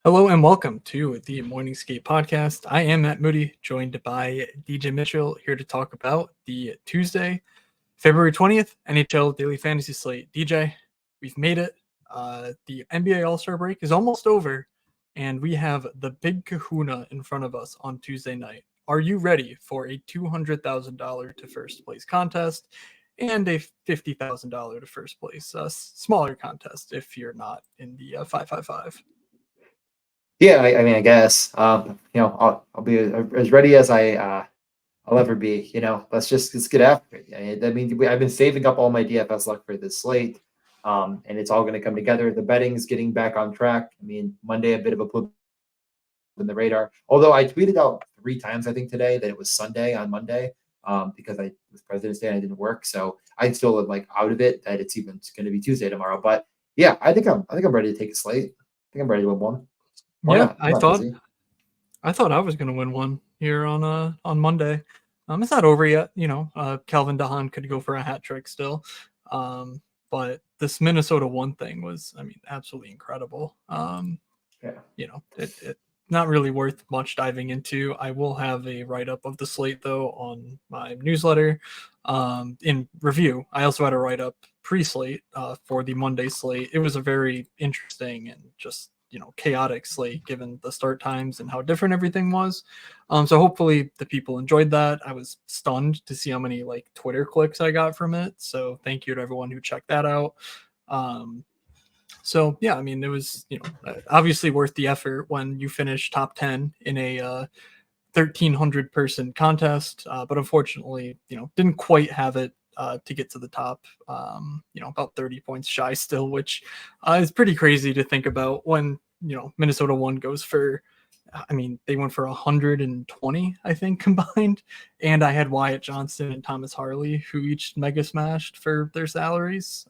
Hello and welcome to the Morning Skate Podcast. I am Matt Moody, joined by DJ Mitchell, here to talk about the Tuesday, February 20th NHL Daily Fantasy Slate. DJ, we've made it. The NBA All-Star break is almost over, and we have the big kahuna in front of us on Tuesday night. Are you ready for a $200,000 to first place contest and a $50,000 to first place? Smaller contest if you're not in the 555. Yeah, I mean, I guess, I'll be as ready as I'll ever be. Let's get after it. I mean, I've been saving up all my DFS luck for this slate, and it's all going to come together. The betting's getting back on track. I mean, Monday a bit of a blip in the radar. Although I tweeted out 3 times, I think today, that it was Sunday on Monday, because it was President's Day and I didn't work, so I still am like out of it that it's even going to be Tuesday tomorrow. But yeah, I think I'm ready to take a slate. I think I'm ready to win one. Why Yeah, not? I'm not busy. I thought I was going to win one here on Monday. It's not over yet. Calvin DeHaan could go for a hat trick still. But this Minnesota one thing was, absolutely incredible. Yeah. It not really worth much diving into. I will have a write-up of the slate though on my newsletter in review. I also had a write-up pre-slate for the Monday slate. It was a very interesting and just chaotic slate given the start times and how different everything was. So hopefully the people enjoyed that. I was stunned to see how many Twitter clicks I got from it. So thank you to everyone who checked that out. So yeah, it was obviously worth the effort when you finish top 10 in a 1,300 person contest, but unfortunately didn't quite have it to get to the top. About 30 points shy still, which is pretty crazy to think about when Minnesota one goes for. They went for 120, I think, combined. And I had Wyatt Johnson and Thomas Harley, who each mega smashed for their salaries.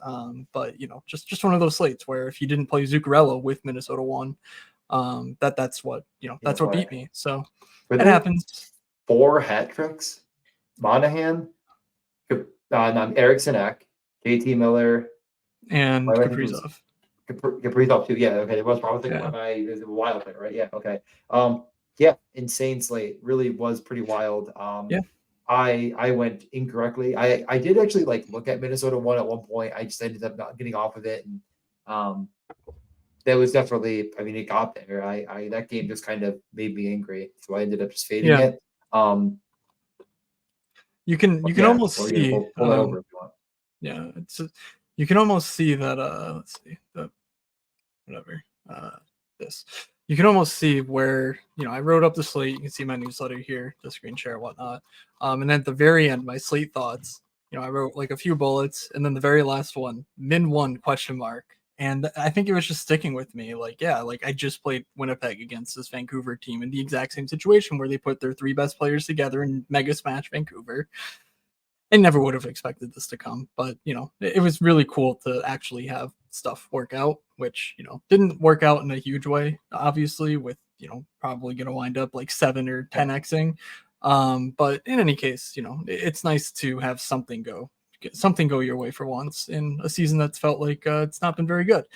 But, just one of those slates where if you didn't play Zuccarello with Minnesota one, that's what beat me. So it happens. 4 hat tricks: Monahan, Eriksson Ek, JT Miller, and Kaprizov. Kaprizov too. Yeah, okay. It was probably there's a wild thing, right? Yeah, okay. Yeah, insane slate. Really was pretty wild. Yeah. I went incorrectly. I did actually look at Minnesota one at one point. I just ended up not getting off of it, and that was definitely. It got there. I that game just kind of made me angry, so I ended up just fading it. You can almost see. Pull that over if you want. Yeah, you can almost see that. Let's see the whatever this. You can almost see where I wrote up the slate. You can see my newsletter here, the screen share, whatnot. And then at the very end, my slate thoughts. I wrote a few bullets, and then the very last one, min 1 ? And I think it was just sticking with me. I just played Winnipeg against this Vancouver team in the exact same situation where they put their 3 best players together and mega smash Vancouver. I never would have expected this to come, but it was really cool to actually have stuff work out, which didn't work out in a huge way, obviously, with probably going to wind up 7 or 10xing. But in any case, it's nice to have something go your way for once in a season that's felt like it's not been very good.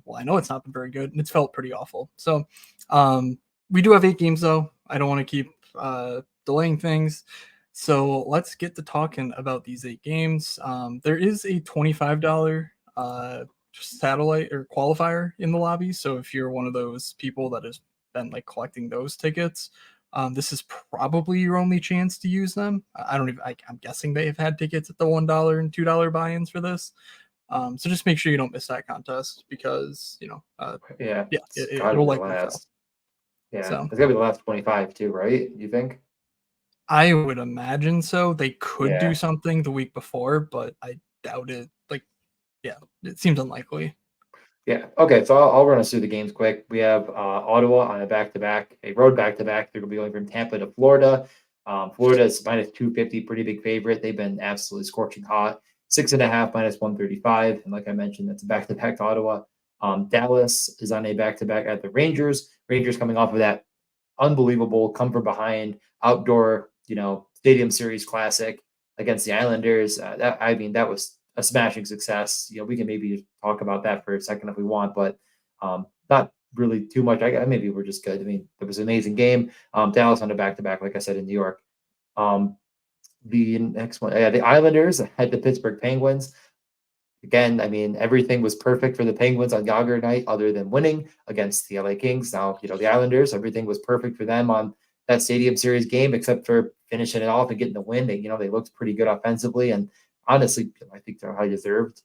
Well, I know it's not been very good, and it's felt pretty awful. So we do have 8 games though. I don't want to keep delaying things. So let's get to talking about these 8 games. There is a $25 satellite or qualifier in the lobby. So if you're one of those people that has been collecting those tickets, this is probably your only chance to use them. I'm guessing they have had tickets at the $1 and $2 buy-ins for this. So just make sure you don't miss that contest because it'll likely fail. Yeah, so it's gonna be the last 25 too, right? You think? I would imagine so. They could do something the week before, but I doubt it. It seems unlikely. Yeah. Okay. So I'll run us through the games quick. We have Ottawa on a road back-to-back. They're going to be going from Tampa to Florida. Florida is minus 250, pretty big favorite. They've been absolutely scorching hot. 6.5 minus 135. And like I mentioned, that's a back-to-back to Ottawa. Dallas is on a back-to-back at the Rangers. Rangers coming off of that unbelievable come from behind outdoor, Stadium Series classic against the Islanders. That was a smashing success. We can maybe talk about that for a second if we want, but not really too much. Maybe we're just good. I mean, it was an amazing game. Dallas on a back-to-back, like I said, in New York. The next one, the Islanders had the Pittsburgh Penguins. Again, I mean, everything was perfect for the Penguins on Yager night other than winning against the LA Kings. Now, the Islanders, everything was perfect for them on that Stadium Series game, except for finishing it off and getting the win. They looked pretty good offensively. And honestly, I think they're high deserved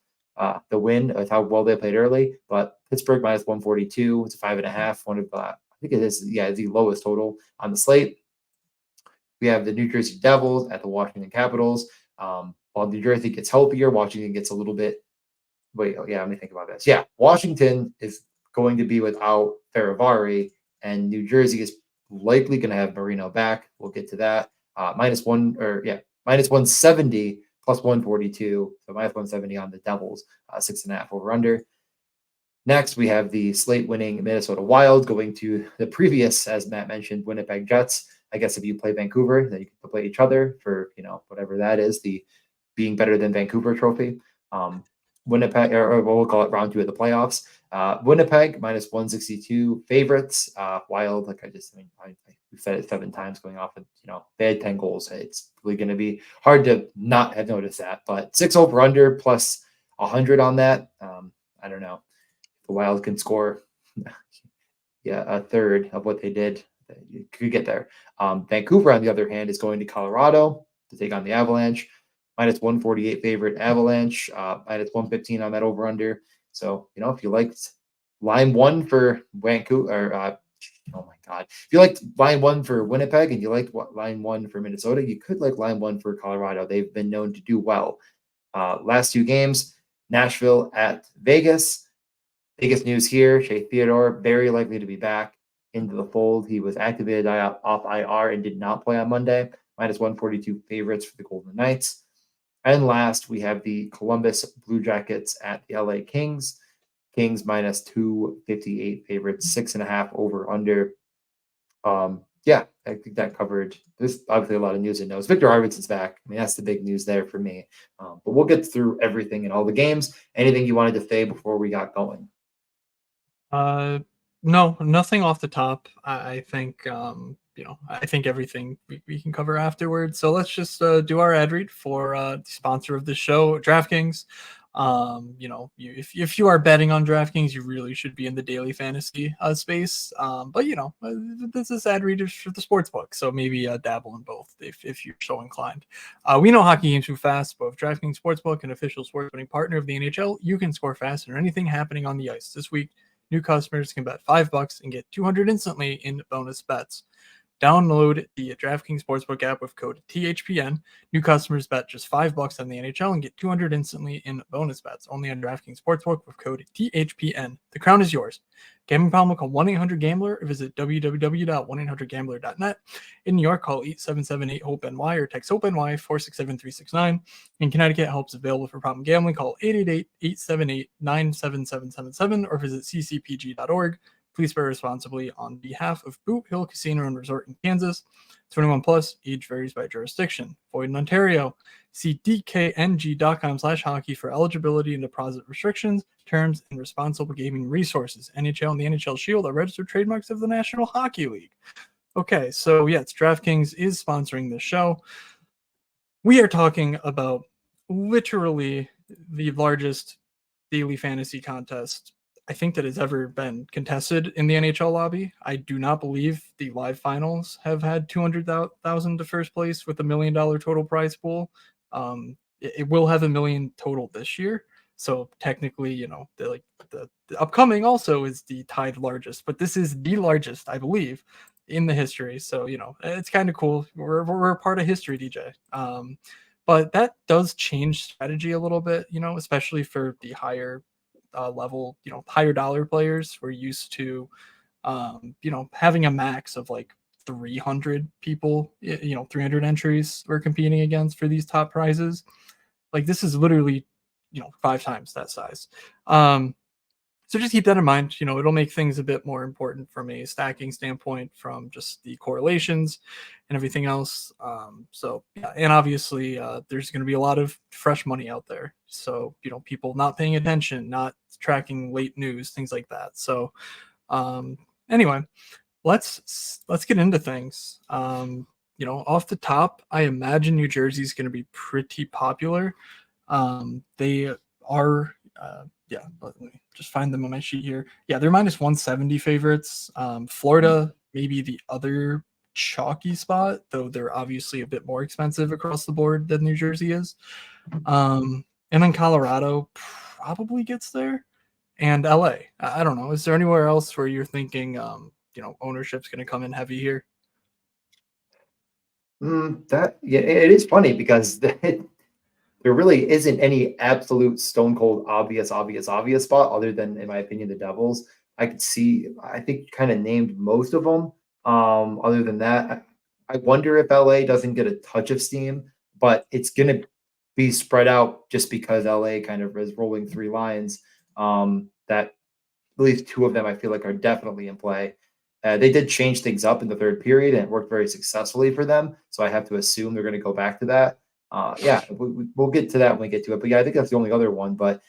the win with how well they played early. But Pittsburgh minus 142, it's 5.5. One of, I think it is, it's the lowest total on the slate. We have the New Jersey Devils at the Washington Capitals. While New Jersey gets healthier, Washington gets a little bit. Let me think about this. Yeah, Washington is going to be without Ferravari, and New Jersey is likely going to have Marino back. We'll get to that. Minus 170 plus 142. So minus 170 on the Devils, 6.5 over under. Next, we have the slate winning Minnesota Wild going to the previous, as Matt mentioned, Winnipeg Jets. I guess if you play Vancouver, then you can play each other for, whatever that is, the being better than Vancouver trophy. Winnipeg, or we'll call it round 2 of the playoffs. Winnipeg minus 162 favorites. Wild, we've said it 7 times going off of, they had 10 goals. It's really going to be hard to not have noticed that, but 6 over under plus 100 on that. I don't know. The Wild can score a third of what they did. You could get there. Vancouver, on the other hand, is going to Colorado to take on the Avalanche. Minus 148 favorite Avalanche, minus 115 on that over under. So, if you liked line 1 for Vancouver, oh my God, if you liked line 1 for Winnipeg and you liked line 1 for Minnesota, you could like line 1 for Colorado. They've been known to do well. Last 2 games, Nashville at Vegas. Biggest news here, Shea Theodore, very likely to be back into the fold. He was activated off IR and did not play on Monday. Minus 142 favorites for the Golden Knights. And last, we have the Columbus Blue Jackets at the LA Kings. Kings minus 258 favorites, 6.5 over under. I think that covered this. Obviously, a lot of news and notes. Victor Arvidsson's back. I mean, that's the big news there for me. But we'll get through everything and all the games. Anything you wanted to say before we got going? No, nothing off the top. I think I think everything we can cover afterwards. So let's just do our ad read for the sponsor of the show, DraftKings. If you are betting on DraftKings, you really should be in the daily fantasy space. But this ad read is for the sports book, so maybe dabble in both if you're so inclined. We know hockey games move fast, but with DraftKings Sportsbook, an official sports betting partner of the NHL, you can score fast on anything happening on the ice. This week, new customers can bet $5 and get $200 instantly in bonus bets. Download the DraftKings Sportsbook app with code THPN. New customers bet just $5 on the NHL and get $200 instantly in bonus bets. Only on DraftKings Sportsbook with code THPN. The crown is yours. Gambling problem? Call 1-800-GAMBLER or visit www.1800gambler.net. In New York, call 877-8-HOPE-NY or text HOPE-NY 467-369. In Connecticut, help's available for problem gambling. Call 888-878-97777 or visit ccpg.org. Please play responsibly on behalf of Boot Hill Casino and Resort in Kansas. 21 plus, age varies by jurisdiction. Void in Ontario. See dkng.com/hockey for eligibility and deposit restrictions, terms, and responsible gaming resources. NHL and the NHL Shield are registered trademarks of the National Hockey League. Okay, so yes, DraftKings is sponsoring this show. We are talking about literally the largest daily fantasy contest I think that has ever been contested in the NHL lobby. I do not believe the live finals have had 200,000 to first place with $1 million total prize pool. It will have $1 million total this year. So technically, the upcoming also is the tied largest, but this is the largest, I believe, in the history. So, it's kind of cool. We're a part of history, DJ. But that does change strategy a little bit, especially for the higher level, higher dollar players. We're used to, having a max of like 300 people, 300 entries we're competing against for these top prizes. Like this is literally, 5 times that size. So just keep that in mind. It'll make things a bit more important from a stacking standpoint, from just the correlations and everything else. And obviously there's going to be a lot of fresh money out there. So, people not paying attention, not tracking late news, things like that. So Anyway, let's get into things. Off the top, I imagine New Jersey is going to be pretty popular. They are, yeah. Let me just find them on my sheet here. Yeah, they're minus 170 favorites. Florida, maybe the other chalky spot, though they're obviously a bit more expensive across the board than New Jersey is. And then Colorado probably gets there, and LA. I don't know. Is there anywhere else where you're thinking, ownership's going to come in heavy here? It is funny because there really isn't any absolute stone cold obvious spot other than, in my opinion, the Devils. I think you kind of named most of them. Other than that, I wonder if LA doesn't get a touch of steam, but it's going to be spread out just because LA kind of is rolling three lines. That at least two of them I feel like are definitely in play. They did change things up in the third period, and it worked very successfully for them. So I have to assume they're going to go back to that. We'll get to that when we get to it. But yeah, I think that's the only other one. But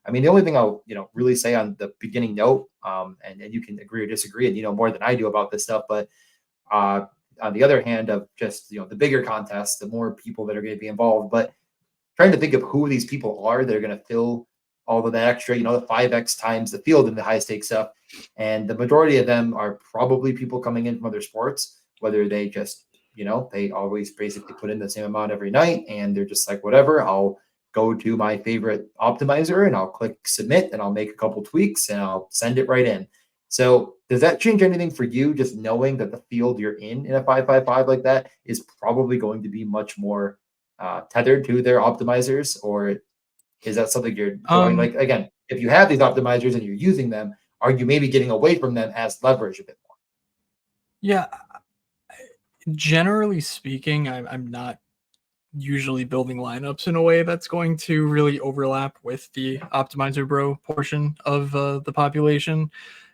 I mean, the only thing I'll really say on the beginning note, and you can agree or disagree, and you know more than I do about this stuff. But on the other hand, of just the bigger contests, the more people that are going to be involved. But trying to think of who these people are that are going to fill all of that extra, the 5x times the field in the high stakes stuff. And the majority of them are probably people coming in from other sports, whether they just, they always basically put in the same amount every night and they're just like, whatever, I'll go to my favorite optimizer and I'll click submit and I'll make a couple tweaks and I'll send it right in. So does that change anything for you, just knowing that the field you're in a 5-5-5 like that is probably going to be much more tethered to their optimizers, or is that something you're going like, again, if you have these optimizers and you're using them, are you maybe getting away from them as leverage a bit more? Yeah, generally speaking, I'm not usually building lineups in a way that's going to really overlap with the optimizer bro portion of the population.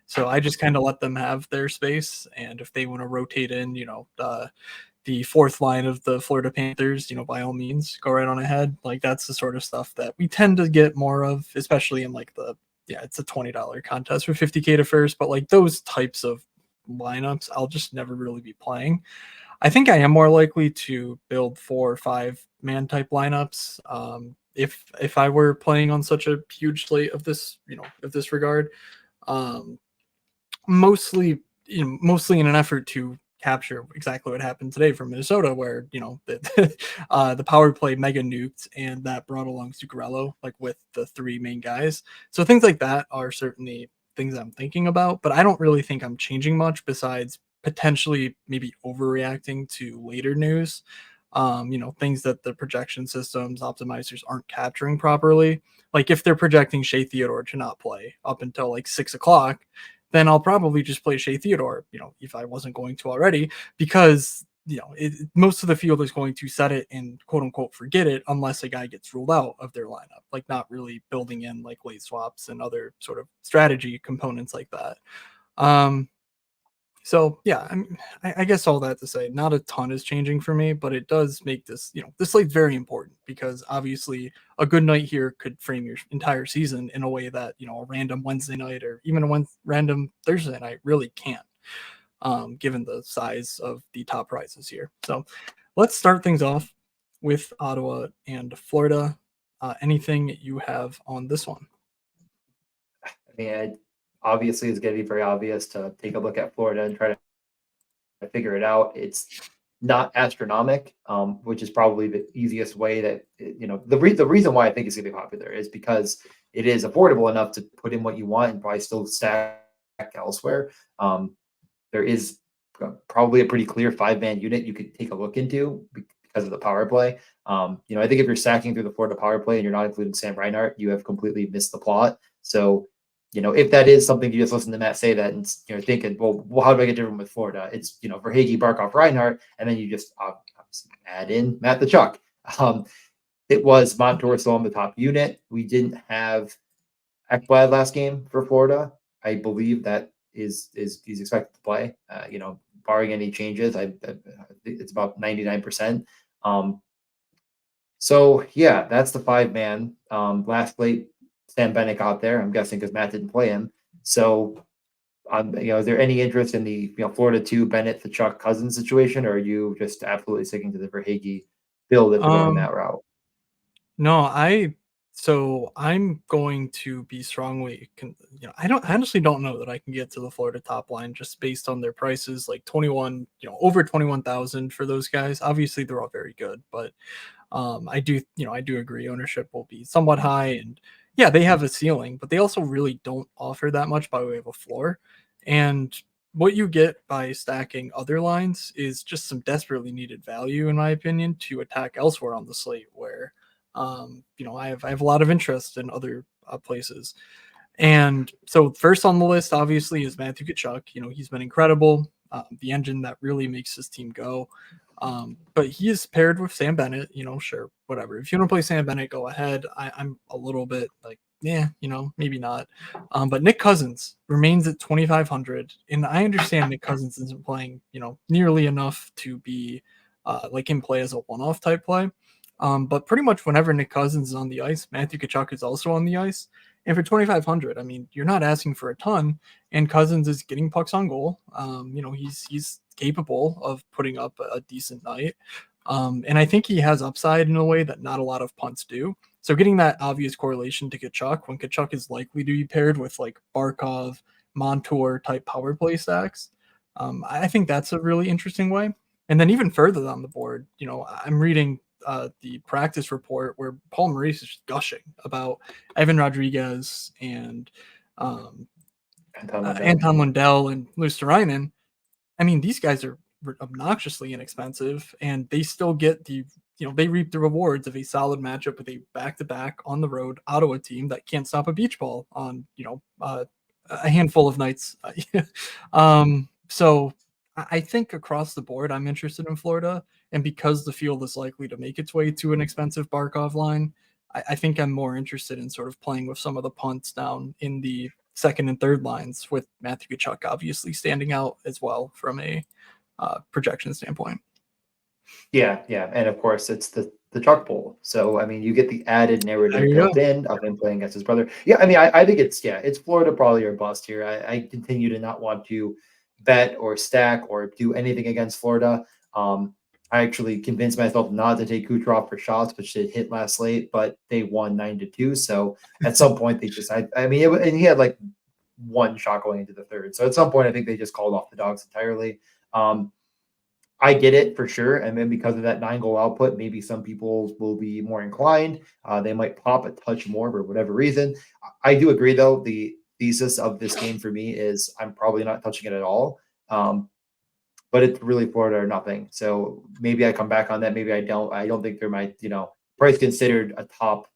So I just kind of let them have their space, and if they want to rotate in, the fourth line of the Florida Panthers, by all means, go right on ahead. Like that's the sort of stuff that we tend to get more of, especially in like it's a $20 contest for 50K to first, but like those types of lineups, I'll just never really be playing. I think I am more likely to build 4 or 5 man type lineups. If I were playing on such a huge slate of this regard, um, mostly in an effort to capture exactly what happened today from Minnesota, where the power play mega nuked, and that brought along Zuccarello like with the 3 main guys. So things like that are certainly things I'm thinking about, but I don't really think I'm changing much besides potentially maybe overreacting to later news. Things that the projection systems optimizers aren't capturing properly. Like if they're projecting Shea Theodore to not play up until like 6 o'clock, then I'll probably just play Shea Theodore, if I wasn't going to already, because most of the field is going to set it and quote unquote forget it unless a guy gets ruled out of their lineup, like not really building in like late swaps and other sort of strategy components like that. So yeah, I guess all that to say, not a ton is changing for me, but it does make this slate very important, because obviously a good night here could frame your entire season in a way that a random Wednesday night or even a random Thursday night really can't, given the size of the top prizes here. So let's start things off with Ottawa and Florida. Anything you have on this one? I mean, obviously it's going to be very obvious to take a look at Florida and try to figure it out. It's not astronomic, which is probably the easiest way that the reason why I think it's gonna be popular is because it is affordable enough to put in what you want and probably still stack elsewhere. There is probably a pretty clear 5-man unit you could take a look into because of the power play. I think if you're stacking through the Florida power play and you're not including Sam Reinhart, you have completely missed the plot. So if that is something you just listen to Matt say that and you're thinking, well, how do I get different with Florida? It's, Verhage, Barkov, Reinhardt, and then you just obviously add in Matt the Chuck. It was Montour still on the top unit. We didn't have Ekblad last game for Florida. I believe that is he's expected to play. Barring any changes, it's about 99%. So yeah, that's the 5-man. Last slate, Sam Bennett got there, I'm guessing because Matt didn't play him. So Is there any interest in the Florida 2 Bennett Tkachuk Cousins situation, or are you just absolutely sticking to the Verhaeghe build if we're going that route? No, I'm going to be strongly, I honestly don't know that I can get to the Florida top line just based on their prices, like 21, over 21,000 for those guys. Obviously, they're all very good, but I do agree ownership will be somewhat high, and yeah, they have a ceiling, but they also really don't offer that much by way of a floor. And what you get by stacking other lines is just some desperately needed value, in my opinion, to attack elsewhere on the slate where, I have a lot of interest in other places. And so first on the list, obviously, is Matthew Tkachuk. He's been incredible, the engine that really makes his team go. But he is paired with Sam Bennett. Sure, whatever. If you want to play Sam Bennett, go ahead. I'm a little bit like, yeah, maybe not. But Nick Cousins remains at 2,500, and I understand Nick Cousins isn't playing, nearly enough to be like in play as a one-off type play. But pretty much whenever Nick Cousins is on the ice, Matthew Tkachuk is also on the ice. And for 2,500, I mean, you're not asking for a ton. And Cousins is getting pucks on goal. He's capable of putting up a decent night. And I think he has upside in a way that not a lot of punts do. So getting that obvious correlation to Tkachuk, when Tkachuk is likely to be paired with like Barkov, Montour type power play stacks, I think that's a really interesting way. And then even further down the board, I'm reading the practice report where Paul Maurice is just gushing about Evan Rodriguez and Anton Lundell and Luosterainen. I mean, these guys are obnoxiously inexpensive, and they still get they reap the rewards of a solid matchup with a back-to-back on the road Ottawa team that can't stop a beach ball on a handful of nights. So I think across the board, I'm interested in Florida, and because the field is likely to make its way to an expensive Barkov line, I think I'm more interested in sort of playing with some of the punts down in the second and third lines, with Matthew Tkachuk obviously standing out as well from a projection standpoint. Yeah, and of course it's the Chuck Bowl. So I mean, you get the added narrative built in of him playing against his brother. Yeah, I mean, I think it's Florida probably or bust here. I continue to not want to bet or stack or do anything against Florida. I actually convinced myself not to take Kucherov for shots, which did hit last late, but they won 9-2. So at some point they just, I mean, and he had like one shot going into the third. So at some point I think they just called off the dogs entirely. I get it for sure. And then because of that 9-goal output, maybe some people will be more inclined. They might pop a touch more for whatever reason. I do agree, though. The thesis of this game for me is I'm probably not touching it at all. But it's really Florida or nothing. So maybe I come back on that. Maybe I don't. I don't think they're my, price considered a top,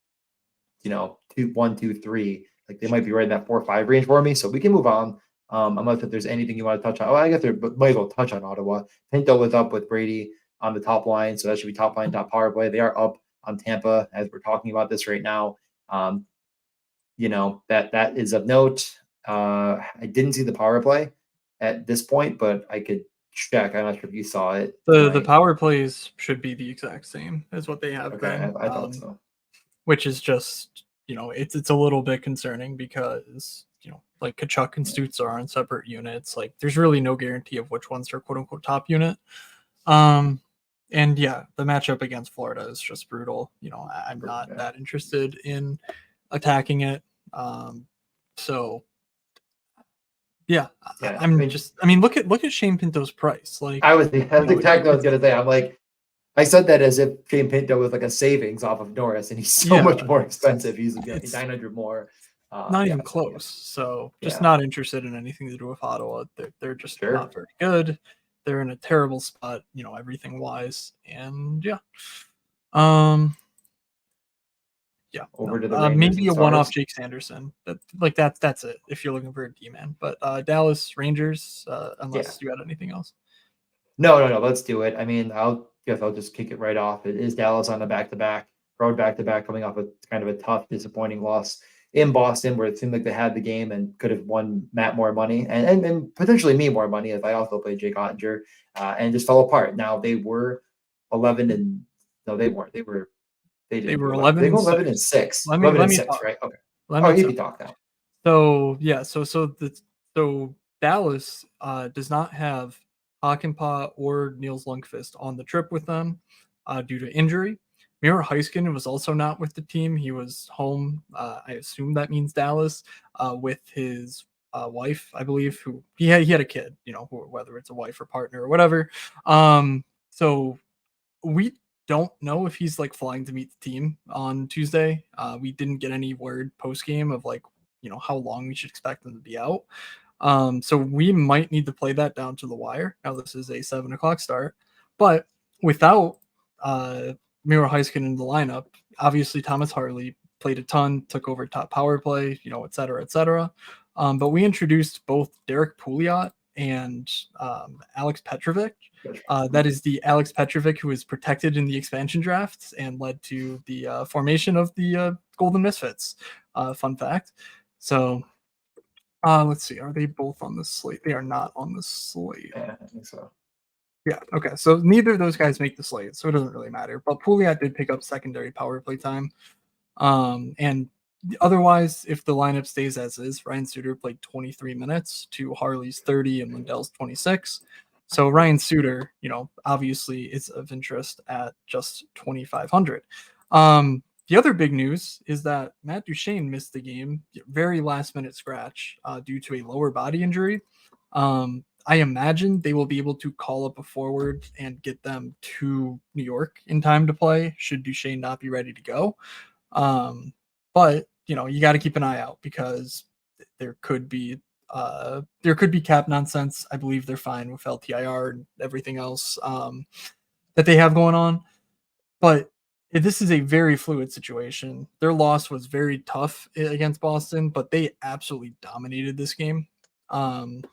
1, 2, 3. Like they might be right in that 4 or 5 range for me. So we can move on. Unless if there's anything you want to touch on. Oh, I guess there might as well touch on Ottawa. Pinto was up with Brady on the top line, so that should be top line, top power play. They are up on Tampa as we're talking about this right now. That is of note. I didn't see the power play at this point, but I could check. I'm not sure if you saw it. The power plays should be the exact same as what they have been. I thought so. Which is just, it's a little bit concerning because like Tkachuk and Stutz are on separate units. Like there's really no guarantee of which ones are quote unquote top unit. And yeah, the matchup against Florida is just brutal. I'm not that interested in attacking it. So yeah, I mean, look at Shane Pinto's price. Like that's exactly what I was gonna say. I'm like, I said that as if Shane Pinto was like a savings off of Norris, and he's so much more expensive. He's 900 more. Not even close. So just not interested in anything to do with Ottawa. They're just not very good. They're in a terrible spot, everything wise. And yeah. Over to the maybe a one-off Jake Sanderson. That's it if you're looking for a D-man. But Dallas Rangers, unless you had anything else. No. Let's do it. I mean, I'll just kick it right off. It is Dallas on the road back-to-back, coming off a kind of a tough, disappointing loss in Boston, where it seemed like they had the game and could have won Matt more money and potentially me more money if I also played Jake Ottinger, and just fell apart. Now they were 11 and no, they weren't. They were 11 and 6. 11 and 6, right? Okay. You can talk now. So yeah, so Dallas does not have Hakanpää or Niels Lundqvist on the trip with them due to injury. Miro Heiskanen was also not with the team. He was home. I assume that means Dallas with his wife, I believe, who he had a kid, whether it's a wife or partner or whatever. So we don't know if he's like flying to meet the team on Tuesday. We didn't get any word post game of like, how long we should expect them to be out. So we might need to play that down to the wire. Now this is a 7:00 start, but without Miro Heiskanen in the lineup, obviously Thomas Harley played a ton, took over top power play, et cetera, et cetera. But we introduced both Derek Pouliot and Alex Petrovic. That is the Alex Petrovic who was protected in the expansion drafts and led to the formation of the Golden Misfits. Fun fact. So let's see. Are they both on the slate? They are not on the slate. Yeah, I think so. Yeah. Okay. So neither of those guys make the slate, so it doesn't really matter. But Pouliot did pick up secondary power play time. And otherwise, if the lineup stays as is, Ryan Suter played 23 minutes to Harley's 30 and Lindell's 26. So Ryan Suter, obviously is of interest at just 2,500. The other big news is that Matt Duchene missed the game, very last minute scratch due to a lower body injury. I imagine they will be able to call up a forward and get them to New York in time to play should Duchene not be ready to go. But you got to keep an eye out because there could be cap nonsense. I believe they're fine with LTIR and everything else that they have going on. But this is a very fluid situation. Their loss was very tough against Boston, but they absolutely dominated this game.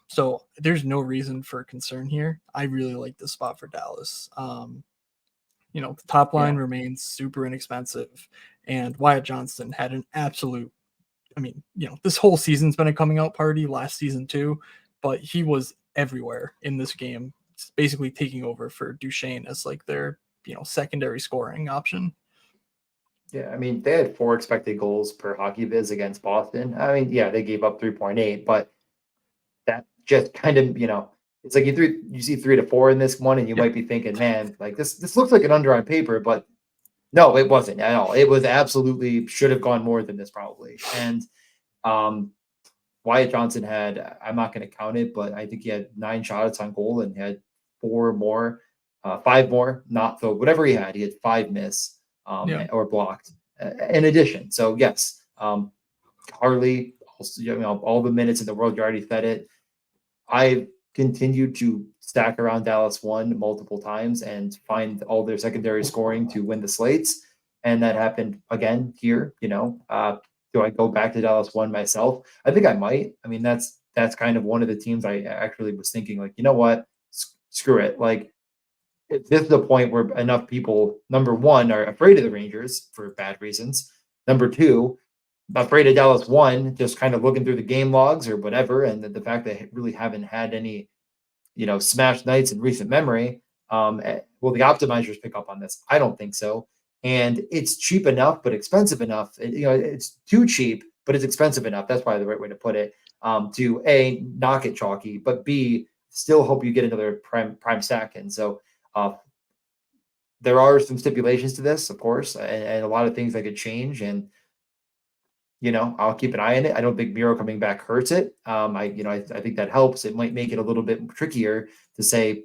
So there's no reason for concern here. I really like this spot for Dallas. The top line remains super inexpensive, and Wyatt Johnston had an absolute. This whole season's been a coming out party. Last season too, but he was everywhere in this game, basically taking over for Duchene as like their secondary scoring option. Yeah, they had 4 expected goals per hockey viz against Boston. They gave up 3.8, but that just kind of, it's like you see 3 to 4 in this one, and you might be thinking, man, like this looks like an under on paper, but no, it wasn't at all. It was absolutely should have gone more than this probably. And Wyatt Johnson had, I'm not going to count it, but I think he had 9 shots on goal and had 5 more, not so whatever he had 5 miss or blocked in addition. So yes, Harley, all the minutes in the world, you already said it. I continued to stack around Dallas 1 multiple times and find all their secondary scoring to win the slates. And that happened again here, do I go back to Dallas 1 myself? I think I might. That's kind of one of the teams I actually was thinking, like, you know what? Screw it. Like, if this is the point where enough people, number 1, are afraid of the Rangers for bad reasons. Number 2, afraid of Dallas 1, just kind of looking through the game logs or whatever, and the fact that they really haven't had any, smash nights in recent memory. Will the optimizers pick up on this? I don't think so. And it's cheap enough, but expensive enough. It's too cheap, but it's expensive enough. That's probably the right way to put it. To A, knock it chalky, but B, still hope you get another prime stack in. So there are some stipulations to this, of course, and a lot of things that could change. And I'll keep an eye on it. I don't think Miro coming back hurts it. I think that helps. It might make it a little bit trickier to say,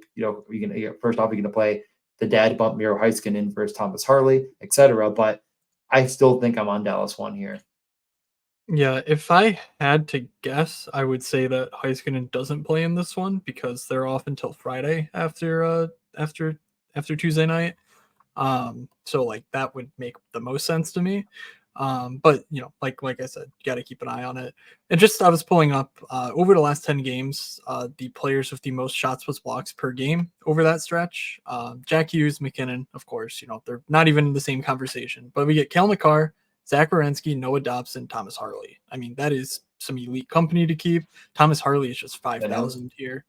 first off, you're going to play the dad bump Miro Heiskanen versus Thomas Harley, etc. But I still think I'm on Dallas 1 here. Yeah, if I had to guess, I would say that Heiskanen doesn't play in this one because they're off until Friday after Tuesday night. So like that would make the most sense to me. But like I said, you got to keep an eye on it. And just I was pulling up over the last 10 games, the players with the most shots plus blocks per game over that stretch. Jack Hughes, McKinnon, of course, they're not even in the same conversation. But we get Kel McCarr, Zach Werenski, Noah Dobson, Thomas Harley. That is some elite company to keep. Thomas Harley is just 5,000 here.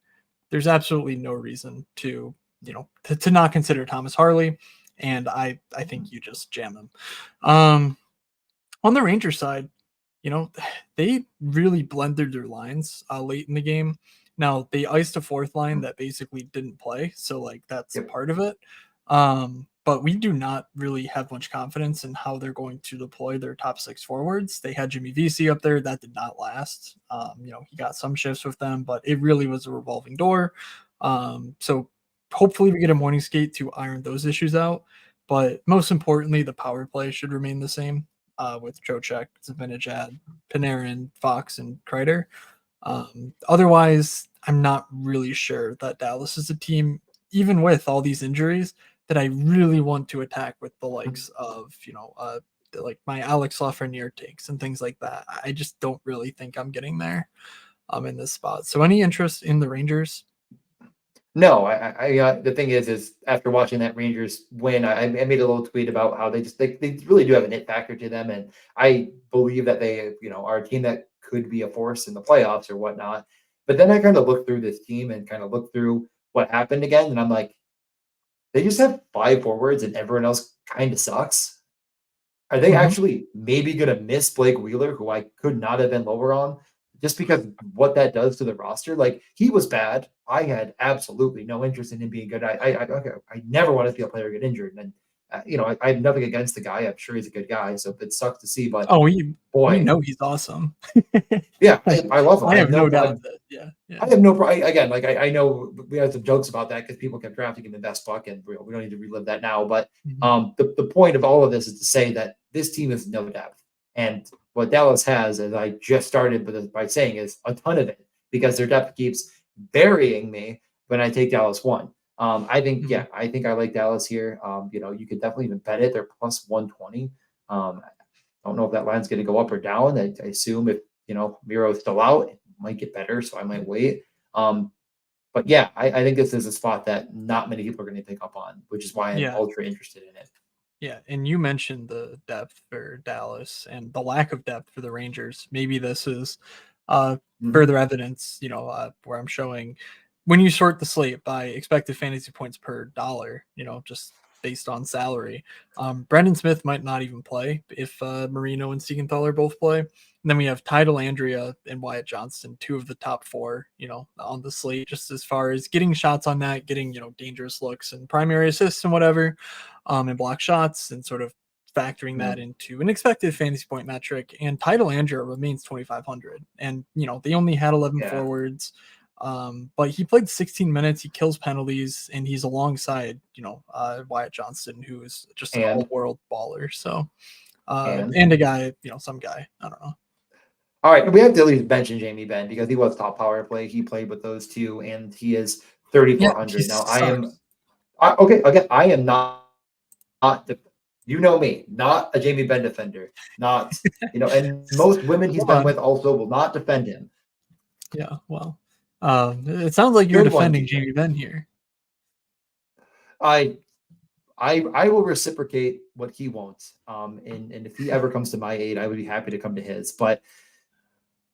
There's absolutely no reason to not consider Thomas Harley. And I think you just jam him. On the Rangers side, they really blended their lines late in the game. Now they iced a fourth line that basically didn't play, so like that's Yep. part of it. But we do not really have much confidence in how they're going to deploy their top six forwards. They had Jimmy VC up there, that did not last. He got some shifts with them, but it really was a revolving door. So hopefully we get a morning skate to iron those issues out. But most importantly, the power play should remain the same with Trocheck, Zibanejad, Panarin, Fox, and Kreider. Otherwise, I'm not really sure that Dallas is a team, even with all these injuries, that I really want to attack with the likes of, like my Alex Lafreniere takes and things like that. I just don't really think I'm getting there in this spot. So any interest in the Rangers? No, the thing is after watching that Rangers win, I made a little tweet about how they really do have a nit factor to them, and I believe that they are a team that could be a force in the playoffs or whatnot. But then I kind of look through this team and kind of look through what happened again, and I'm like, they just have 5 forwards and everyone else kind of sucks. Are they actually maybe going to miss Blake Wheeler, who I could not have been lower on, just because what that does to the roster? Like, he was bad. I had absolutely no interest in him being good. I never want to see a player get injured. And, I have nothing against the guy. I'm sure he's a good guy. So it sucks to see. But Oh, we boy, know he's awesome. yeah, I love him. I have no doubt that. Yeah. I have no problem. Again, like I know we had some jokes about that because people kept drafting him in best buck, and we don't need to relive that now. But the point of all of this is to say that this team is no depth, and what Dallas has, as I just started by saying, is a ton of it because their depth keeps burying me when I take Dallas one. I think I like Dallas here. You could definitely even bet it. They're plus 120. I don't know if that line's going to go up or down. I assume if Miro's still out, it might get better, so I might wait. But yeah, I think this is a spot that not many people are going to pick up on, which is why I'm ultra interested in it. Yeah, and you mentioned the depth for Dallas and the lack of depth for the Rangers. Maybe this is further evidence, where I'm showing when you sort the slate by expected fantasy points per dollar, just based on salary. Brendan Smith might not even play if Marino and Siegenthaler both play. And then we have Tidal Andrea and Wyatt Johnston, 2 of the top 4, on the slate, just as far as getting shots on that, getting, dangerous looks and primary assists and whatever, and block shots and sort of factoring that into an expected fantasy point metric. And Tidal Andrea remains 2,500. And, they only had 11 forwards. But he played 16 minutes. He kills penalties, and he's alongside, Wyatt Johnston, who is just an all-world baller. So, and a guy, some guy, I don't know. All right, we have to at least mention Jamie Benn because he was top power play. He played with those 2, and he is 3,400. Yeah, now I am not you know me, not a Jamie Benn defender. Not and most women he's been with also will not defend him. Yeah, well. It sounds like you're defending Jamie Benn here. I will reciprocate what he wants. And if he ever comes to my aid, I would be happy to come to his. But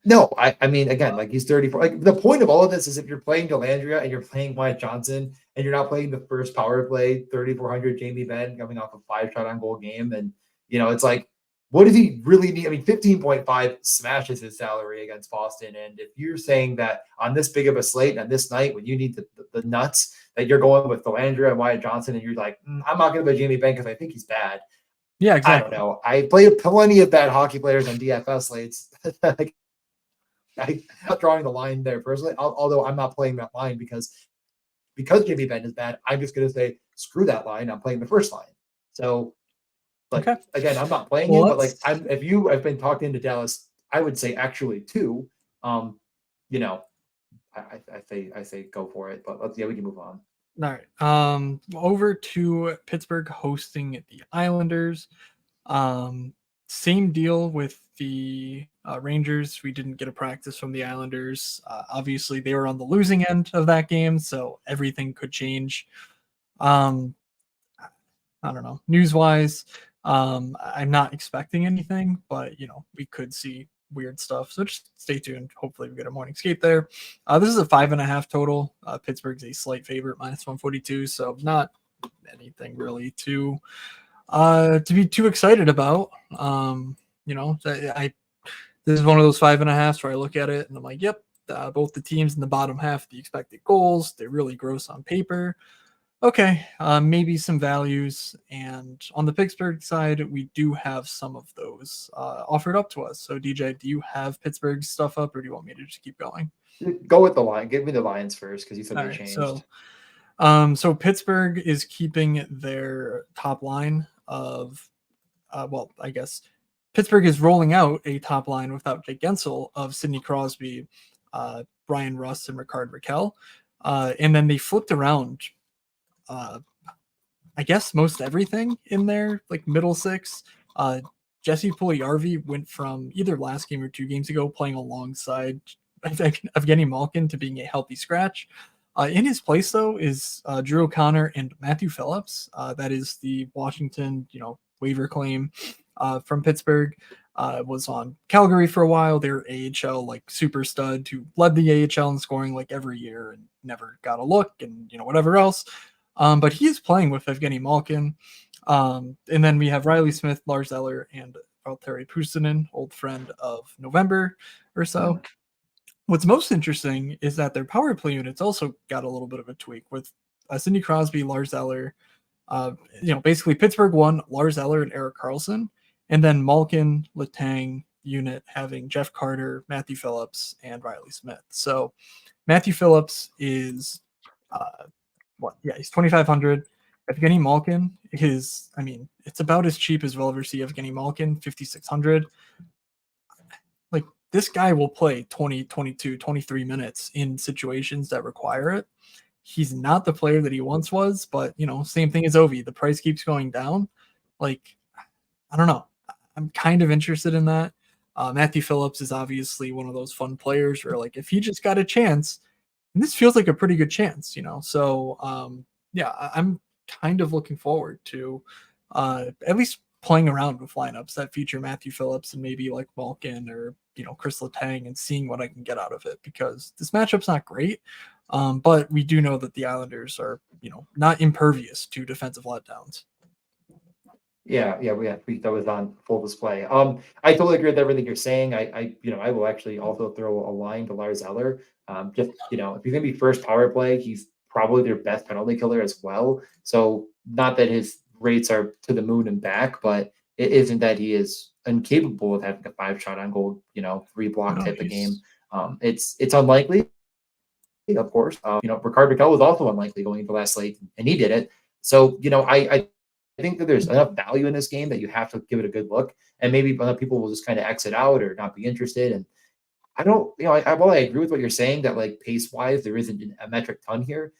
no, I mean, again, like he's 34. Like the point of all of this is if you're playing Dellandrea and you're playing Wyatt Johnson and you're not playing the first power play, 3,400 Jamie Benn coming off a 5-shot on goal game, and it's like, what does he really need? I mean, 15.5 smashes his salary against Boston. And if you're saying that on this big of a slate and this night when you need the nuts, that you're going with Dellandrea and Wyatt Johnson, and you're like, I'm not going to play Jamie Benn because I think he's bad. Yeah, exactly. I don't know. I played plenty of bad hockey players on DFS slates. I'm not drawing the line there personally, although I'm not playing that line because Jamie Benn is bad. I'm just going to say, screw that line. I'm playing the first line. So, again, I'm not playing him, but if you have been talked into Dallas, I would say actually 2. I say go for it. But we can move on. All right. Over to Pittsburgh hosting the Islanders. Same deal with the Rangers. We didn't get a practice from the Islanders. Obviously, they were on the losing end of that game, so everything could change. I don't know. News-wise, I'm not expecting anything, but, we could see weird stuff. So just stay tuned. Hopefully we get a morning skate there. This is a 5.5 total. Pittsburgh's a slight favorite, minus 142. So not anything really to be too excited about. This is one of those 5.5s where I look at it and I'm like, yep, both the teams in the bottom half of the expected goals. They're really gross on paper. Okay, maybe some values. And on the Pittsburgh side, we do have some of those offered up to us. So, DJ, do you have Pittsburgh stuff up, or do you want me to just keep going? Go with the line. Give me the Lions first because you said All they right, changed. so Pittsburgh is keeping their top line of, I guess Pittsburgh is rolling out a top line without Jake Gensel of Sidney Crosby, Brian Russ, and Ricard Raquel. And then they flipped around, I guess, most everything in there, like middle six. Jesse Puljujarvi went from either last game or 2 games ago playing alongside Evgeny Malkin to being a healthy scratch. In his place, though, is Drew O'Connor and Matthew Phillips. That is the Washington, waiver claim from Pittsburgh. Was on Calgary for a while. Their AHL like super stud who led the AHL in scoring like every year and never got a look and whatever else. But he is playing with Evgeny Malkin. And then we have Riley Smith, Lars Eller, and Valtteri Puustinen, old friend of November or so. What's most interesting is that their power play units also got a little bit of a tweak with Sidney Crosby, Lars Eller. Basically Pittsburgh won Lars Eller and Erik Karlsson, and then Malkin, Letang unit having Jeff Carter, Matthew Phillips, and Riley Smith. So Matthew Phillips is he's 2,500. Evgeny Malkin is, it's about as cheap as we'll ever see Evgeny Malkin, 5,600. Like, this guy will play 20, 22, 23 minutes in situations that require it. He's not the player that he once was, but, same thing as Ovi. The price keeps going down. Like, I don't know. I'm kind of interested in that. Matthew Phillips is obviously one of those fun players where, like, if he just got a chance, and this feels like a pretty good chance, So, I'm kind of looking forward to at least playing around with lineups that feature Matthew Phillips and maybe like Malkin or Chris Letang and seeing what I can get out of it, because this matchup's not great, but we do know that the Islanders are not impervious to defensive letdowns. Yeah, that was on full display. I totally agree with everything you're saying. I will actually also throw a line to Lars Eller. Just if he's gonna be first power play, he's probably their best penalty killer as well. So not that his rates are to the moon and back, but it isn't that he is incapable of having a 5 shot on goal, 3 block type of game. It's unlikely, of course. Ricard Raquel was also unlikely going into last slate, and he did it. So I think that there's enough value in this game that you have to give it a good look, and maybe other people will just kind of exit out or not be interested. And I don't, while I agree with what you're saying that like pace wise there isn't a metric ton here.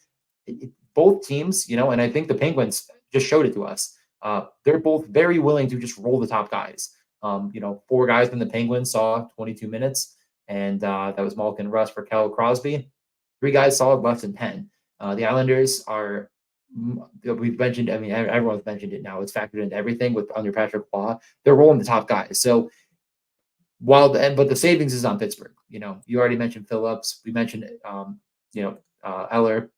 Both teams, and I think the Penguins just showed it to us. They're both very willing to just roll the top guys. 4 guys from the Penguins saw 22 minutes, and that was Malkin, Russ, Raquel, Crosby. 3 guys saw less than 10. The Islanders are. We've mentioned, everyone's mentioned it now. It's factored into everything with under Patrick Waugh. They're rolling the top guys. So but the savings is on Pittsburgh. You already mentioned Phillips. We mentioned, Eller.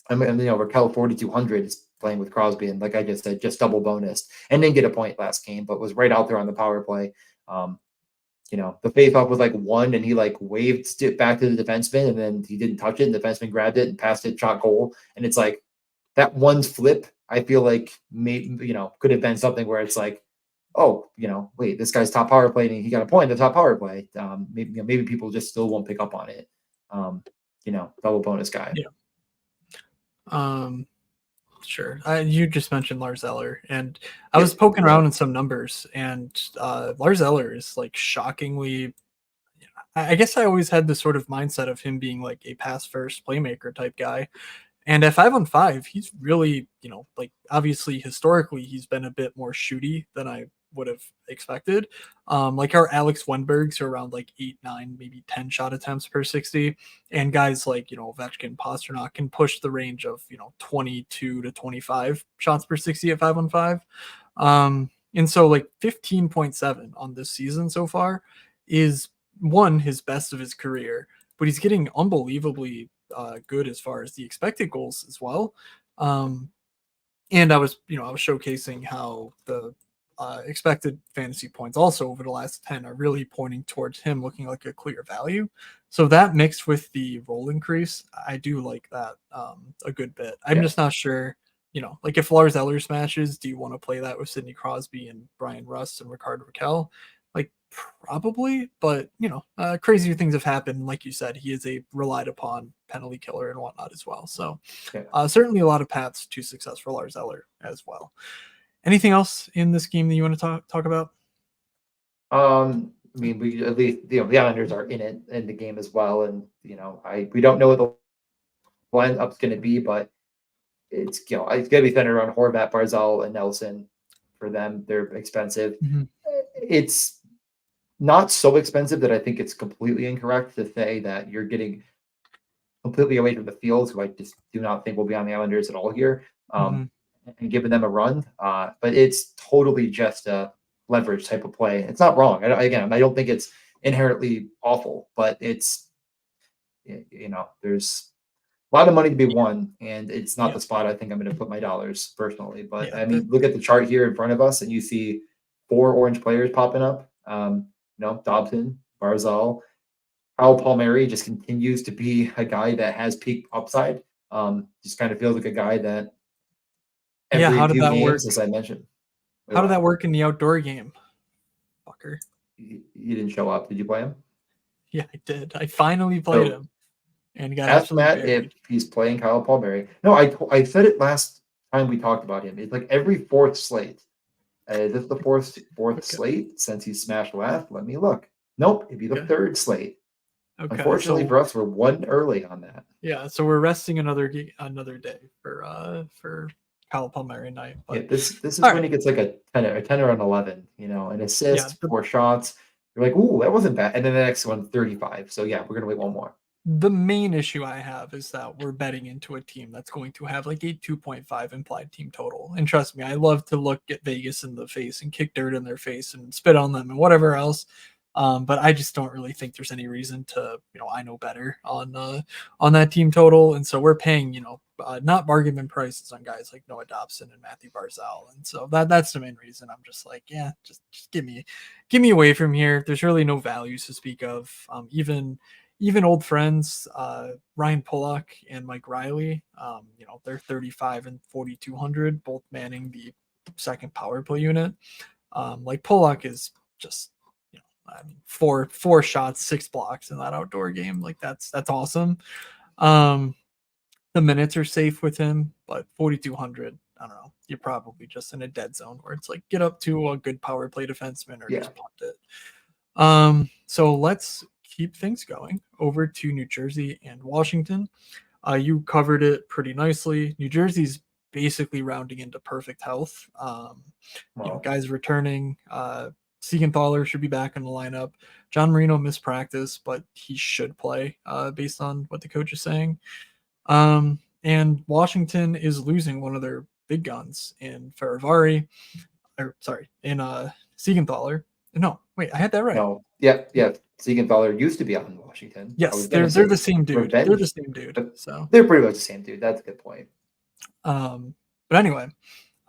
Raquel 4,200 is playing with Crosby, and like I just said, just double bonus and didn't get a point last game, but was right out there on the power play. The face-off was like 1, and he like waved it back to the defenseman, and then he didn't touch it, and the defenseman grabbed it and passed it, shot goal, and it's like. That one's flip, I feel like maybe, could have been something where it's like, oh, wait, this guy's top power play and he got a point in the top power play. Maybe people just still won't pick up on it. Double bonus guy. Yeah. Sure. You just mentioned Lars Eller, and I was poking around in some numbers, and Lars Eller is like shockingly. I guess I always had this sort of mindset of him being like a pass first playmaker type guy. And at 5-on-5, he's really, obviously historically, he's been a bit more shooty than I would have expected. Like our Alex Wenbergs are around like 8, 9, maybe 10 shot attempts per 60. And guys like, Ovechkin, Pasternak can push the range of, 22 to 25 shots per 60 at 5-on-5. And so like 15.7 on this season so far is his best of his career, but he's getting unbelievably good as far as the expected goals as well. And I was showcasing how the expected fantasy points also over the last 10 are really pointing towards him looking like a clear value. So that mixed with the roll increase, I do like that a good bit. I'm just not sure, like if Lars Eller smashes, do you want to play that with Sidney Crosby and Brian Rust and Rickard Raquel? Like probably, but crazier things have happened. Like you said, he is a relied upon penalty killer and whatnot as well. So certainly a lot of paths to success for Lars Eller as well. Anything else in this game that you want to talk about? I mean, we at least the Islanders are in it in the game as well, and we don't know what the lineup's going to be, but it's it's going to be centered around Horvat, Barzal, and Nelson. For them, they're expensive. Mm-hmm. It's not so expensive that I think it's completely incorrect to say that you're getting completely away from the fields, who I just do not think will be on the Islanders at all here, and giving them a run. But it's totally just a leverage type of play. It's not wrong. I don't think it's inherently awful, but it's, there's a lot of money to be won, and it's not the spot I think I'm going to put my dollars personally. But I mean, look at the chart here in front of us, and you see 4 orange players popping up. Dobson, Barzal, Kyle Palmieri just continues to be a guy that has peak upside. Just kind of feels like a guy that every few games, as I mentioned. How did that work in the outdoor game, fucker? You didn't show up. Did you play him? Yeah, I did. I finally played him. And got ask Matt if he's playing Kyle Palmieri. No, I said it last time we talked about him. It's like every 4th slate. This is the fourth slate since he smashed last. Let me look. Nope, it'd be the 3rd slate. Okay, unfortunately for us, we're 1 early on that. Yeah, so we're resting another day for Kyle Palmieri night. But this is when he gets like a 10 or an 11, an assist, 4 shots. You're like, ooh, that wasn't bad. And then the next one, 35. So yeah, we're gonna wait 1 more. The main issue I have is that we're betting into a team that's going to have like a 2.5 implied team total. And trust me, I love to look at Vegas in the face and kick dirt in their face and spit on them and whatever else. But I just don't really think there's any reason to, I know better on that team total. And so we're paying, not bargain bin prices on guys like Noah Dobson and Matthew Barzal. And so that's the main reason. I'm just like, yeah, just give me away from here. There's really no values to speak of. Even old friends, Ryan Pulock and Mike Riley, they're 35 and 4,200, both manning the second power play unit. Like Pulock is just, 4 shots, 6 blocks in that outdoor game. Like that's awesome. The minutes are safe with him, but 4,200, I don't know. You're probably just in a dead zone where it's like get up to a good power play defenseman or just punt it. So let's keep things going over to New Jersey and Washington. You covered it pretty nicely. New Jersey's basically rounding into perfect health. Guys returning. Siegenthaler should be back in the lineup. John Marino missed practice, but he should play based on what the coach is saying. And Washington is losing one of their big guns in Siegenthaler. No, wait, I had that right. No, yeah. Siegenthaler used to be on Washington. Yes, they're the same dude. They're the same dude. So they're pretty much the same dude. That's a good point. But anyway,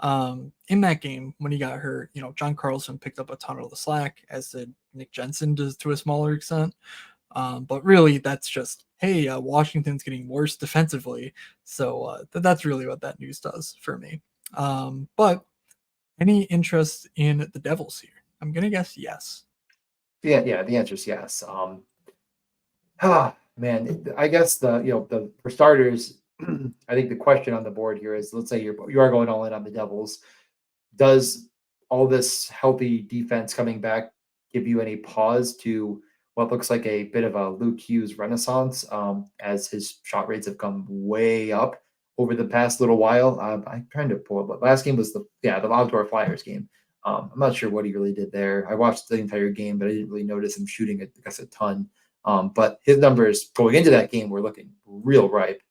in that game when he got hurt, John Carlson picked up a ton of the slack, as did Nick Jensen does to a smaller extent. But really, that's just, hey, Washington's getting worse defensively. So that's really what that news does for me. But any interest in the Devils here? I'm gonna guess yes. Yeah. The answer is yes. Man, I guess the for starters, I think the question on the board here is, let's say you are going all in on the Devils. Does all this healthy defense coming back give you any pause to what looks like a bit of a Luke Hughes renaissance, as his shot rates have come way up over the past little while? I'm trying to pull it, but last game was the outdoor Flyers game. I'm not sure what he really did there. I watched the entire game, but I didn't really notice him shooting it, I guess, a ton. But his numbers going into that game were looking real ripe.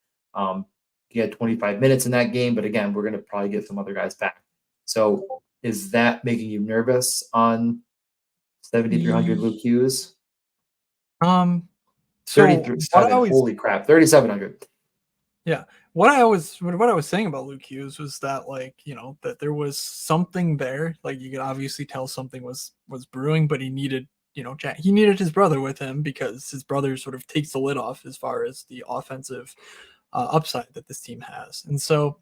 He had 25 minutes in that game, but again, we're going to probably get some other guys back. So is that making you nervous on 7,300 Luke Hughes? 3,700. Holy crap, 3,700. Yeah. What I was saying about Luke Hughes was that, like, that there was something there. Like, you could obviously tell something was brewing, but he needed, he needed his brother with him, because his brother sort of takes the lid off as far as the offensive upside that this team has. And so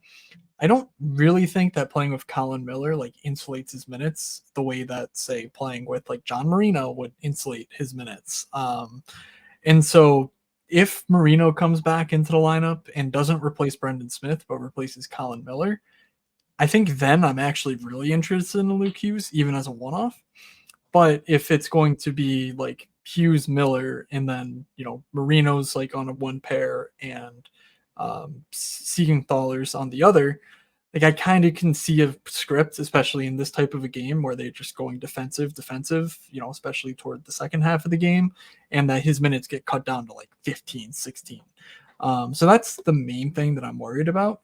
I don't really think that playing with Colin Miller like insulates his minutes the way that, say, playing with like John Marino would insulate his minutes. And so if Marino comes back into the lineup and doesn't replace Brendan Smith but replaces Colin Miller, I think then I'm actually really interested in Luke Hughes, even as a one-off. But if it's going to be like Hughes, Miller, and then Marino's like on a one pair, and Siegenthaler's on the other, like, I kind of can see a script, especially in this type of a game where they're just going defensive, especially toward the second half of the game, and that his minutes get cut down to like 15, 16. So that's the main thing that I'm worried about,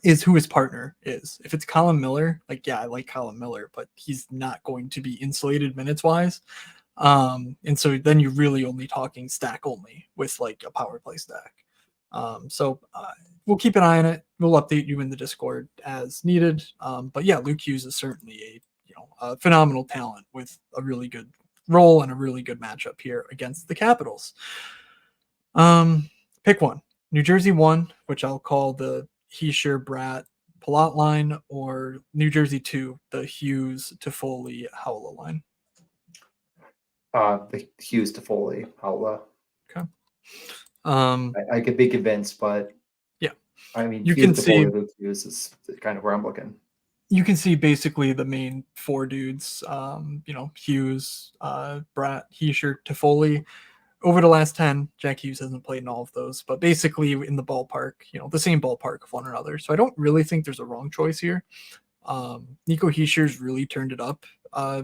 is who his partner is. If it's Colin Miller, like, yeah, I like Colin Miller, but he's not going to be insulated minutes wise. And so then you're really only talking stack only with like a power play stack. So we'll keep an eye on it. We'll update you in the Discord as needed. But yeah, Luke Hughes is certainly a phenomenal talent with a really good role and a really good matchup here against the Capitals. Pick one. New Jersey 1, which I'll call the Heischer, Bratt, Palat line, or New Jersey 2, the Hughes, Toffoli, Howla line. The Hughes to Foley, Howla. Okay. I could be convinced, but yeah, I mean, you Hughes can to see Foley, Luke Hughes is kind of where I'm looking. You can see basically the main four dudes, Hughes, Bratt, Heischer, Toffoli. Over the last 10, Jack Hughes hasn't played in all of those, but basically in the ballpark, the same ballpark of one another. So I don't really think there's a wrong choice here. Nico Heischer's really turned it up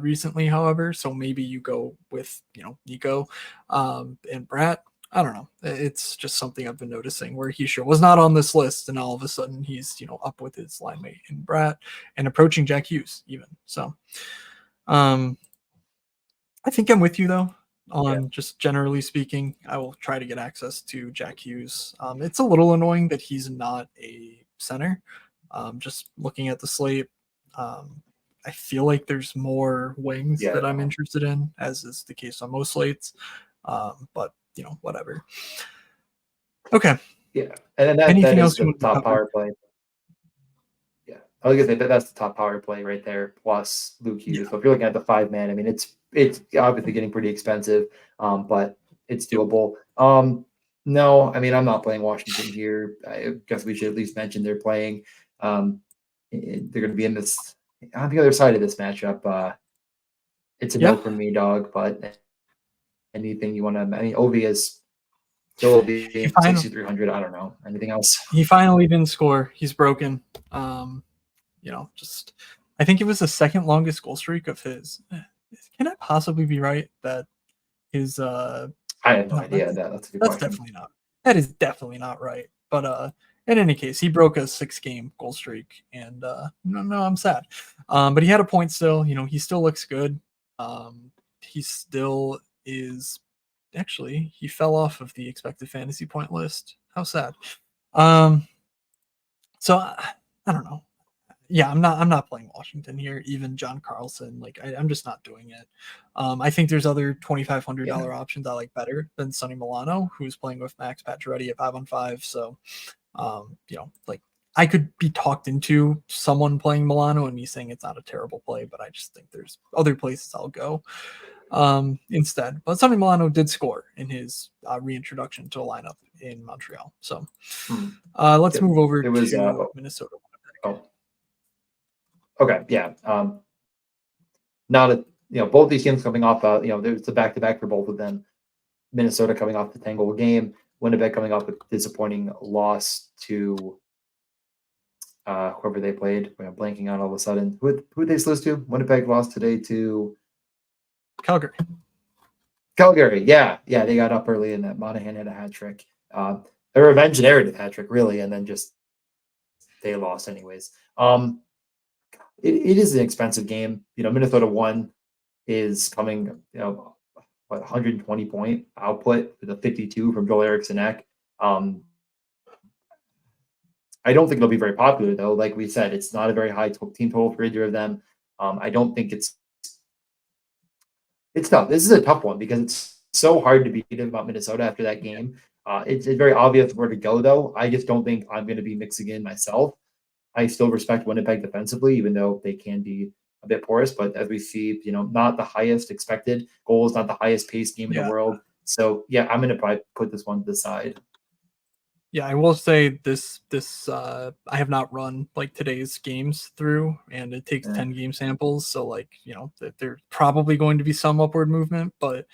recently, however, so maybe you go with, Nico and Bratt. I don't know. It's just something I've been noticing, where Heischer was not on this list, and all of a sudden he's, up with his line mate in Bratt and approaching Jack Hughes even. So I think I'm with you though. On just generally speaking, I will try to get access to Jack Hughes. It's a little annoying that he's not a center. Just looking at the slate, I feel like there's more wings that I'm interested in, as is the case on most slates. But whatever. Okay. Yeah, and then that is the top power play. Yeah, I was gonna say that's the top power play right there, plus Luke Hughes. Yeah. So if you're looking at the 5-man, I mean, it's obviously getting pretty expensive, but it's doable. No, I mean, I'm not playing Washington here. I guess we should at least mention they're playing. They're going to be in this on the other side of this matchup. It's a no from me, dog. But anything you want to? I mean, Ovi is still being 6,300. I don't know. Anything else? He finally didn't score. He's broken. Just I think it was the second longest goal streak of his. Can it possibly be right that his I have no idea. That's a good question. Definitely not. That is definitely not right. But in any case, he broke a 6-game goal streak, and no, I'm sad. But he had a point still. He still looks good. He still is. Actually, he fell off of the expected fantasy point list. How sad. So I don't know. Yeah, I'm not playing Washington here. Even John Carlson, like, I'm just not doing it. I think there's other $2,500 options I like better than Sonny Milano, who's playing with Max Pacioretty at 5-on-5. So, like, I could be talked into someone playing Milano and me saying it's not a terrible play, but I just think there's other places I'll go instead. But Sonny Milano did score in his reintroduction to a lineup in Montreal. So let's move over to Minnesota. Okay, yeah. Not a both these teams coming off there's a back-to-back for both of them. Minnesota coming off the 10-goal game, Winnipeg coming off a disappointing loss to whoever they played. We're blanking on all of a sudden. Who did they lose to? Winnipeg lost today to Calgary. Yeah, they got up early and that Monahan had a hat trick. A revenge narrative hat trick, really, and then just they lost anyways. It is an expensive game. Minnesota 1 is coming, 120 point output with a 52 from Joel Eriksson Ek. I don't think it'll be very popular though. Like we said, it's not a very high team total for either of them. I don't think it's tough. This is a tough one because it's so hard to beat about Minnesota after that game. It's very obvious where to go though. I just don't think I'm going to be mixing in myself. I still respect Winnipeg defensively, even though they can be a bit porous. But as we see, not the highest expected goals, not the highest paced game in the Yeah. world. So yeah, I'm going to probably put this one to the side. Yeah, I will say this I have not run like today's games through, and it takes 10 game samples, so like, there's probably going to be some upward movement, but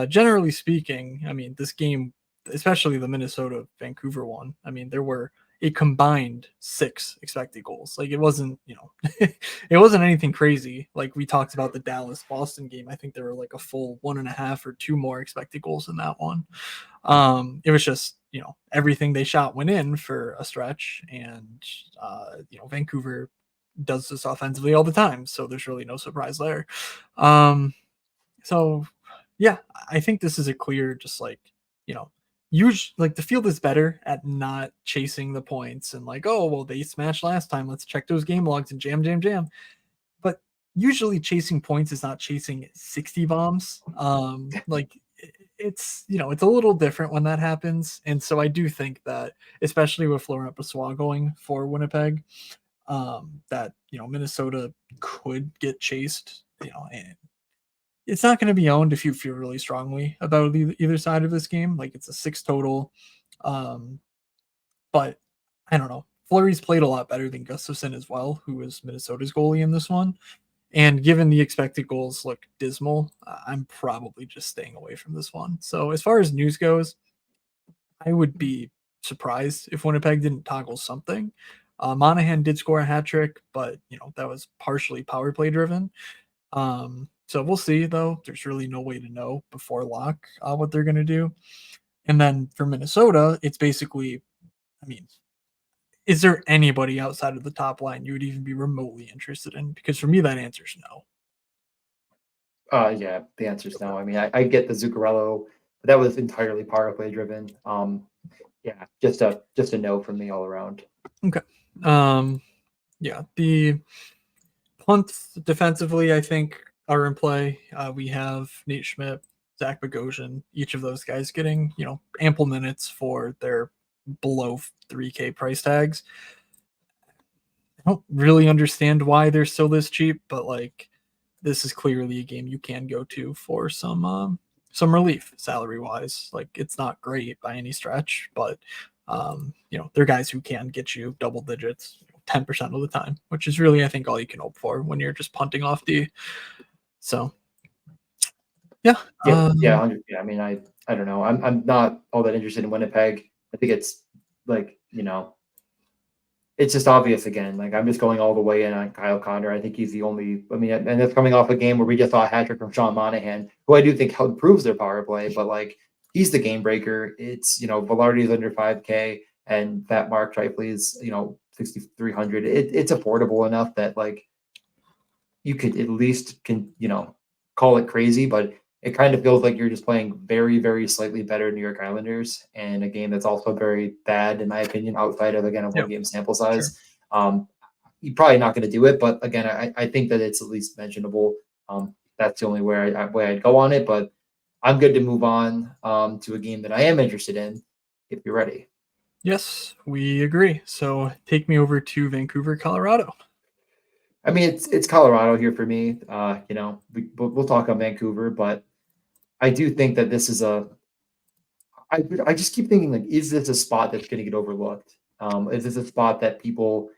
generally speaking, I mean, this game, especially the Minnesota Vancouver one, I mean, there were a combined 6 expected goals. Like it wasn't, it wasn't anything crazy. Like we talked about the Dallas Boston game. I think there were like a full 1.5 or 2 more expected goals in that one. It was just, everything they shot went in for a stretch, and Vancouver does this offensively all the time, so there's really no surprise there. So yeah, I think this is a clear, just like, usually like the field is better at not chasing the points and like, oh well, they smashed last time, let's check those game logs and jam. But usually chasing points is not chasing 60 bombs. Like it's, it's a little different when that happens. And so I do think that, especially with Laurent Brossoit going for Winnipeg, that, Minnesota could get chased, and it's not going to be owned if you feel really strongly about either side of this game. Like it's a 6 total. Um, but I don't know. Fleury's played a lot better than Gustafsson as well, who was Minnesota's goalie in this one. And given the expected goals look dismal, I'm probably just staying away from this one. So as far as news goes, I would be surprised if Winnipeg didn't toggle something. Monahan did score a hat trick, but that was partially power play driven. So we'll see though. There's really no way to know before lock what they're going to do. And then for Minnesota, it's basically, I mean, is there anybody outside of the top line you would even be remotely interested in? Because for me, that answer is no. Yeah, the answer is no. I mean, I get the Zuccarello, but that was entirely power play driven. Yeah, just a no from me all around. Okay. Yeah, the punts defensively, I think, are in play. We have Nate Schmidt, Zach Bogosian, each of those guys getting, ample minutes for their below 3K price tags. I don't really understand why they're still this cheap, but like this is clearly a game you can go to for some relief salary wise. Like it's not great by any stretch, but they're guys who can get you double digits 10% of the time, which is really, I think, all you can hope for when you're just punting off D. So yeah. Yeah. I mean, I don't know. I'm not all that interested in Winnipeg. I think it's like, it's just obvious again. Like I'm just going all the way in on Kyle Connor. I think he's the only. I mean, and that's coming off a game where we just saw a hat trick from Sean Monahan, who I do think improves their power play. But like he's the game breaker. It's Velarde's under 5K and that Mark Trifley's 6,300. It's affordable enough that like you could at least call it crazy, but it kind of feels like you're just playing very, very slightly better New York Islanders and a game that's also very bad, in my opinion, outside of, again, a one-game sample size. Sure. You're probably not going to do it, but again, I think that it's at least mentionable. That's the only way I'd go on it, but I'm good to move on to a game that I am interested in if you're ready. Yes, we agree. So take me over to Vancouver, Colorado. I mean, it's Colorado here for me. We'll talk on Vancouver, but I do think that this is I just keep thinking, like, is this a spot that's going to get overlooked? Is this a spot that people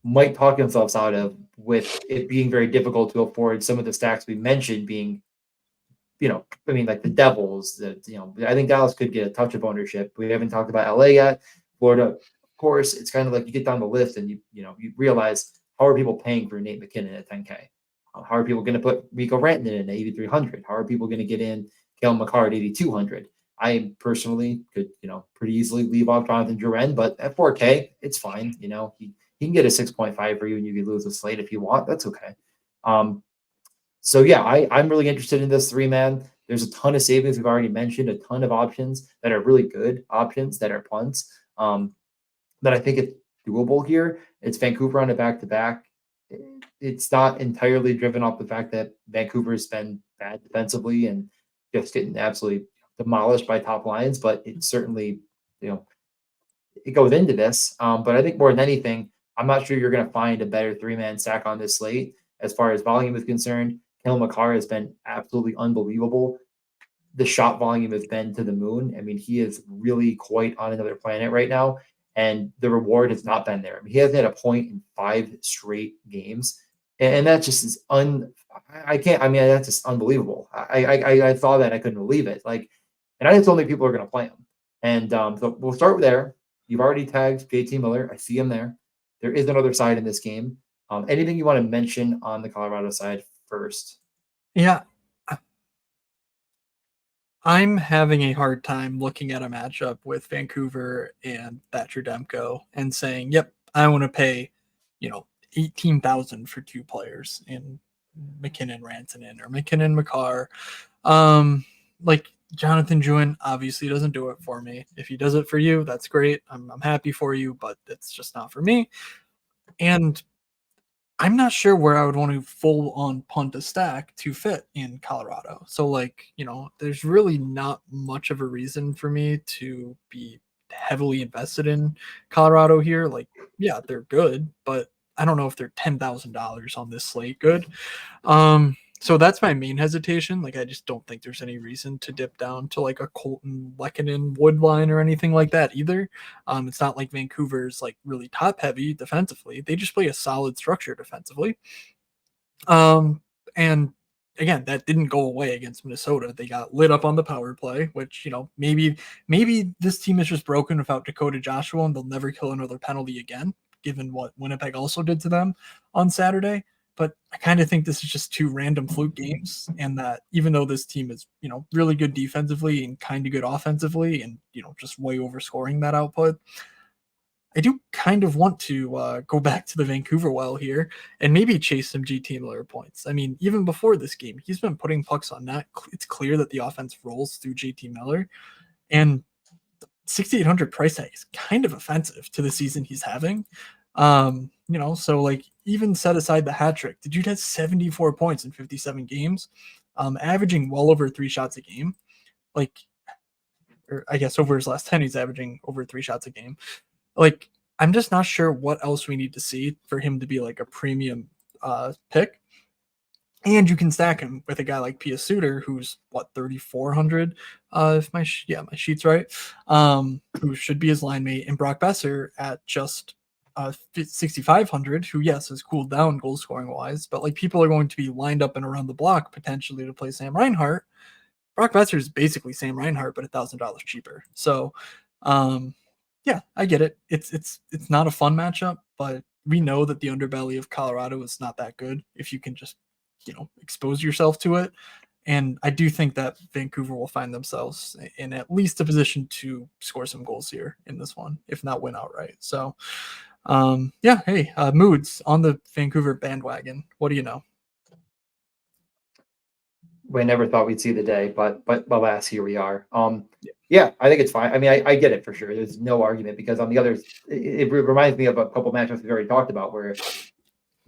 might talk themselves out of, with it being very difficult to afford some of the stacks we mentioned being, I mean, like the Devils, I think Dallas could get a touch of ownership. We haven't talked about LA yet. Florida, of course, it's kind of like you get down the list and you realize, how are people paying for Nate McKinnon at 10K? How are people going to put Rico Rantanen in at 8,300? How are people going to get in Kale McCarr at 8,200? I personally could, pretty easily leave off Jonathan Drouin, but at 4K, it's fine. He can get a 6.5 for you, and you could lose a Slate if you want. That's okay. So yeah, I'm really interested in this 3-man. There's a ton of savings we've already mentioned, a ton of options that are really good options that are punts. that I think it's doable here. It's Vancouver on a back-to-back. It's not entirely driven off the fact that Vancouver's been bad defensively and just getting absolutely demolished by top lines, but it's certainly, you know, it goes into this. But I think more than anything, I'm not sure you're going to find a better three-man stack on this slate as far as volume is concerned. Kale McCarr has been absolutely unbelievable. The shot volume has been to the moon. I mean, he is really quite on another planet right now, and the reward has not been there. I mean, he hasn't had a point in 5 straight games, and that just is I can't. I mean, that's just unbelievable. I saw that, I couldn't believe it. Like, and I just don't think people are going to play him. And so we'll start there. You've already tagged JT Miller. I see him there. There is another side in this game. Anything you want to mention on the Colorado side first? Yeah, I'm having a hard time looking at a matchup with Vancouver and Thatcher Demko and saying, "Yep, I want to pay, 18,000 for 2 players in McKinnon Rantanen or McKinnon McCarr." Like Jonathan Jewin obviously doesn't do it for me. If he does it for you, that's great. I'm happy for you, but it's just not for me. And I'm not sure where I would want to full on punt a stack to fit in Colorado. So, like, there's really not much of a reason for me to be heavily invested in Colorado here. Like, yeah, they're good, but I don't know if they're $10,000 on this slate good. So that's my main hesitation. Like, I just don't think there's any reason to dip down to like a Colton Lehkonen wood line or anything like that either. It's not like Vancouver's like really top heavy defensively. They just play a solid structure defensively. And again, that didn't go away against Minnesota. They got lit up on the power play, which, maybe this team is just broken without Dakota Joshua and they'll never kill another penalty again, given what Winnipeg also did to them on Saturday. But I kind of think this is just 2 random fluke games, and that even though this team is, really good defensively and kind of good offensively and, just way overscoring that output, I do kind of want to go back to the Vancouver well here and maybe chase some GT Miller points. I mean, even before this game, he's been putting pucks on net. It's clear that the offense rolls through JT Miller, and 6,800 price tag is kind of offensive to the season he's having. So like even set aside the hat trick, the dude has 74 points in 57 games, averaging well over 3 shots a game. Like, or I guess over his last 10, he's averaging over 3 shots a game. Like, I'm just not sure what else we need to see for him to be like a premium pick. And you can stack him with a guy like Pia Suter, who's 3,400, if my sheet's right, who should be his line mate, and Brock Besser at just 6,500, who yes has cooled down goal scoring wise, but like people are going to be lined up and around the block potentially to play Sam Reinhart. Brock Besser is basically Sam Reinhart, but $1,000 cheaper. So, yeah, I get it. It's not a fun matchup, but we know that the underbelly of Colorado is not that good if you can just expose yourself to it. And I do think that Vancouver will find themselves in at least a position to score some goals here in this one, if not win outright. So, yeah, hey, moods on the Vancouver bandwagon. What do you know? We never thought we'd see the day, but alas, here we are. Yeah, I think it's fine. I mean, I get it for sure. There's no argument because on the others, it reminds me of a couple matchups we've already talked about where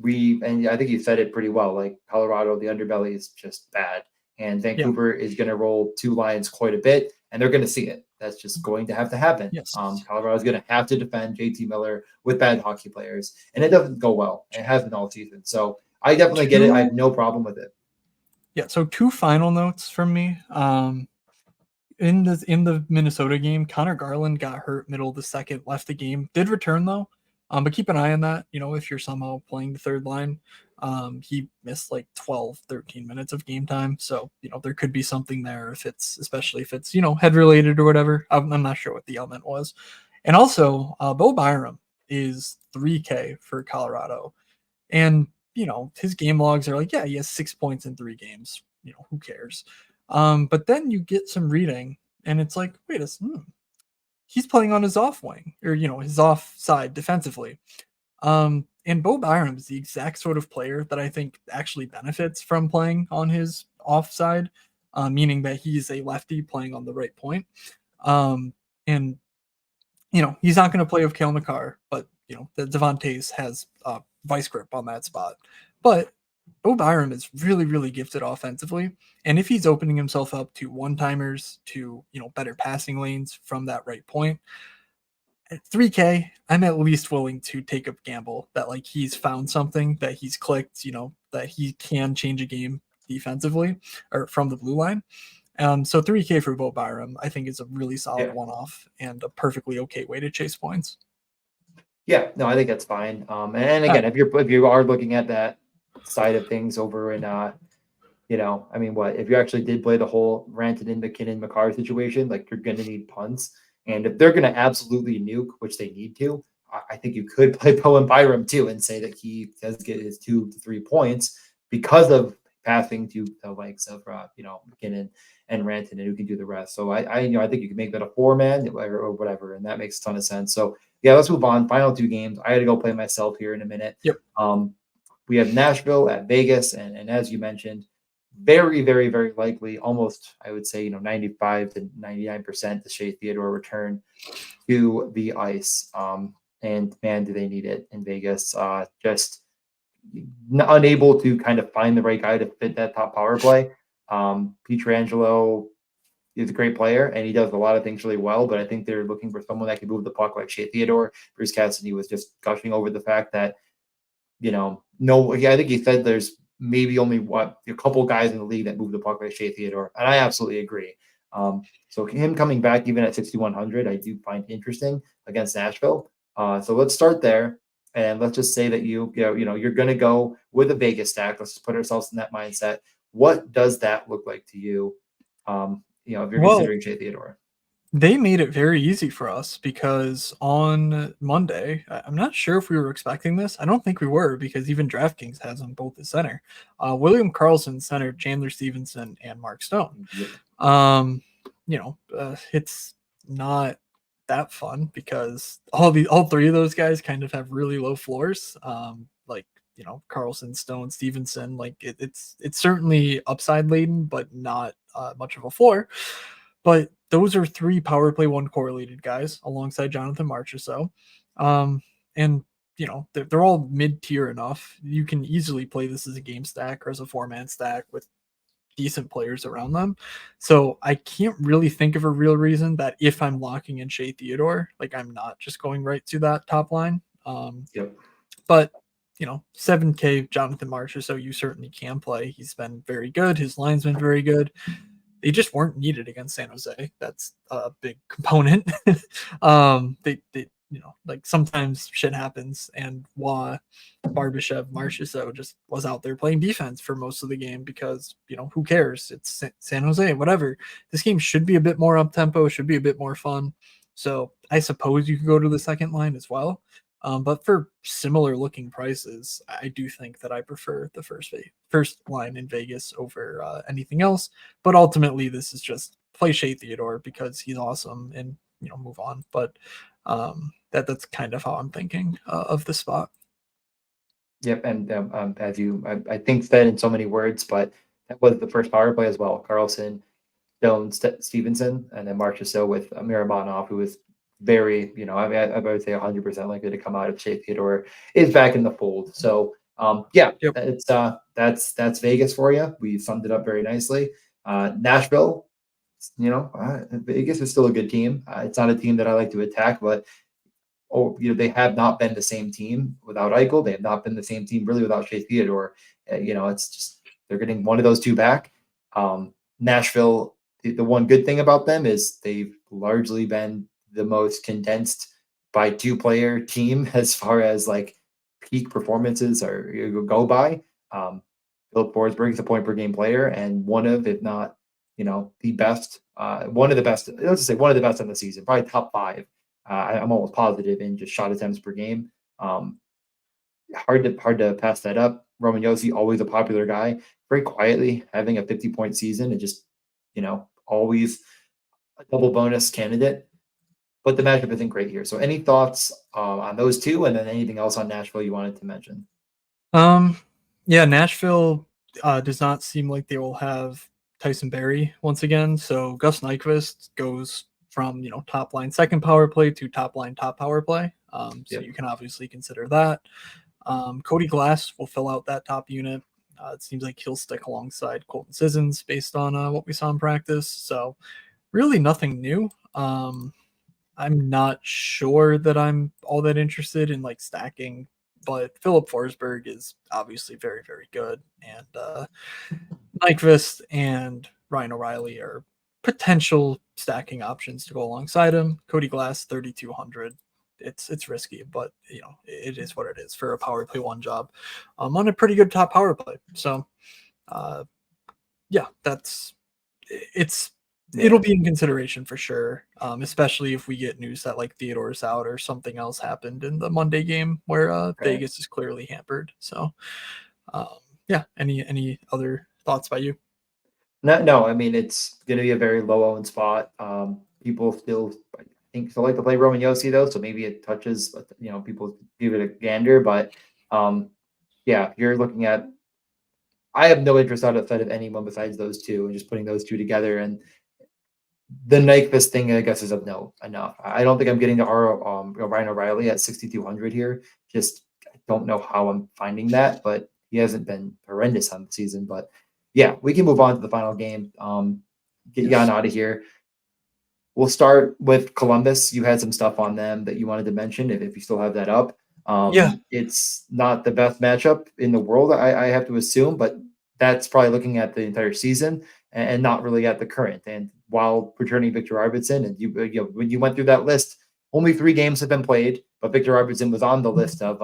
and I think you said it pretty well. Like Colorado, the underbelly is just bad, and Vancouver is going to roll 2 lines quite a bit, and they're going to see it. That's just going to happen. Yes. Colorado is going to have to defend JT Miller with bad hockey players, and it doesn't go well. It hasn't all season, so I definitely get it. I have no problem with it. Yeah. So 2 final notes from me. In the Minnesota game, Connor Garland got hurt middle of the second, left the game, did return though. But keep an eye on that, if you're somehow playing the third line. He missed like 12, 13 minutes of game time. So, there could be something there especially if it's, head related or whatever. I'm not sure what the element was. And also, Bo Byram is 3K for Colorado. And, his game logs are like, yeah, he has 6 points in 3 games. Who cares? But then you get some reading and it's like, wait a second, he's playing on his off wing or, his off side defensively. And Bo Byram is the exact sort of player that I think actually benefits from playing on his off side, meaning that he's a lefty playing on the right point. And, he's not going to play with Kale McCarr, but the Devontae's has vice grip on that spot. But Bo Byram is really, really gifted offensively. And if he's opening himself up to one-timers, to better passing lanes from that right point, at 3K, I'm at least willing to take a gamble that like he's found something, that he's clicked, that he can change a game defensively or from the blue line. So 3K for Bo Byram, I think is a really solid one-off and a perfectly okay way to chase points. Yeah, no, I think that's fine. And again, if you are looking at that side of things over in I mean, if you actually did play the whole Rantanen, McKinnon, McCarr situation, like you're going to need punts. And if they're going to absolutely nuke, which they need to, I think you could play Poe and Byram too and say that he does get his 2 to 3 points because of passing to the likes of, McKinnon and Rantanen, who can do the rest. So I think you can make that a 4-man or whatever, and that makes a ton of sense. So yeah, let's move on. Final 2 games. I got to go play myself here in a minute. Yep. We have Nashville at Vegas, and as you mentioned, very, very, very likely, almost, I would say, 95 to 99% the Shea Theodore return to the ice. And man, do they need it in Vegas. Just unable to kind of find the right guy to fit that top power play. Pietrangelo is a great player, and he does a lot of things really well, but I think they're looking for someone that can move the puck like Shea Theodore. Bruce Cassidy was just gushing over the fact that, I think he said there's maybe only a couple guys in the league that move the puck like Shea Theodore, and I absolutely agree. So him coming back even at 6,100, I do find interesting against Nashville. So let's start there, and let's just say that you're going to go with a Vegas stack. Let's just put ourselves in that mindset. What does that look like to you? If you're considering Shea Theodore. They made it very easy for us because on Monday, I'm not sure if we were expecting this. I don't think we were because even DraftKings has them both at center. William Karlsson center, Chandler Stevenson, and Mark Stone. Yep. It's not that fun because all 3 of those guys kind of have really low floors. Karlsson, Stone, Stevenson, like it's certainly upside laden, but not much of a floor. But those are 3 power play 1 correlated guys alongside Jonathan Marchessault. And they're all mid-tier enough. You can easily play this as a game stack or as a 4-man stack with decent players around them. So I can't really think of a real reason that if I'm locking in Shea Theodore, like I'm not just going right to that top line. But 7K Jonathan Marchessault, you certainly can play. He's been very good. His line's been very good. They just weren't needed against San Jose. That's a big component. They like sometimes shit happens, and Barbashev, Marchessault just was out there playing defense for most of the game because who cares? It's San Jose, whatever. This game should be a bit more up tempo, should be a bit more fun. So I suppose you could go to the second line as well. But for similar looking prices, I do think that I prefer the first line in Vegas over anything else. But ultimately, this is just play Shea Theodore because he's awesome and move on. But that's kind of how I'm thinking of the spot. Yep, and as I think said in so many words, but that was the first power play as well. Karlsson, Stone, Stevenson, and then Marchessault with Miramonov, who is very, I would say 100% likely to come out if Shea Theodore is back in the fold. So, it's that's Vegas for you. We summed it up very nicely. Nashville, Vegas is still a good team. It's not a team that I like to attack, but they have not been the same team without Eichel. They have not been the same team really without Shea Theodore. It's just they're getting one of those 2 back. Nashville, the one good thing about them is they've largely been the most condensed by 2-player team as far as like peak performances go by. Philip Forsberg is a point per game player and one of, if not, the best, one of the best, let's just say one of the best in the season, probably top 5. I'm almost positive in just shot attempts per game. Hard to pass that up. Roman Josi, always a popular guy, very quietly having a 50-point season and just, always a double bonus candidate. But the matchup isn't great here. So any thoughts on those 2 and then anything else on Nashville you wanted to mention? Yeah, Nashville does not seem like they will have Tyson Barrie once again. So Gus Nyquist goes from top line second power play to top line top power play. So Yep. you can obviously consider that. Cody Glass will fill out that top unit. It seems like he'll stick alongside Colton Sissons based on what we saw in practice. So really nothing new. I'm not sure that I'm all that interested in like stacking, but Philip Forsberg is obviously very, very good. And Nyquist and Ryan O'Reilly are potential stacking options to go alongside him. Cody Glass, 3,200. It's risky, but it is what it is for a power play one job. On a pretty good top power play. So yeah, it'll be in consideration for sure. Especially if we get news that like Theodore's out or something else happened in the Monday game where Vegas is clearly hampered. So yeah, any other thoughts by you? No. I mean, it's going to be a very low owned spot. People still, I think, still like to play Roman Yossi though, so maybe it touches. People give it a gander, but yeah, you're looking at. I have no interest outside of anyone besides those two, and just putting those two together. And the Nyquist thing, I guess, is of no enough. I don't think I'm getting to Ryan O'Reilly at 6,200 here. Just I don't know how I'm finding that, but he hasn't been horrendous on the season. But yeah, we can move on to the final game. Get Jan out of here. We'll start with Columbus. You had some stuff on them that you wanted to mention, if you still have that up. Yeah. It's not the best matchup in the world, I have to assume, but that's probably looking at the entire season and not really at the current. And while returning Victor Arvidsson, and when you went through that list, only 3 games have been played, but Victor Arvidsson was on the list of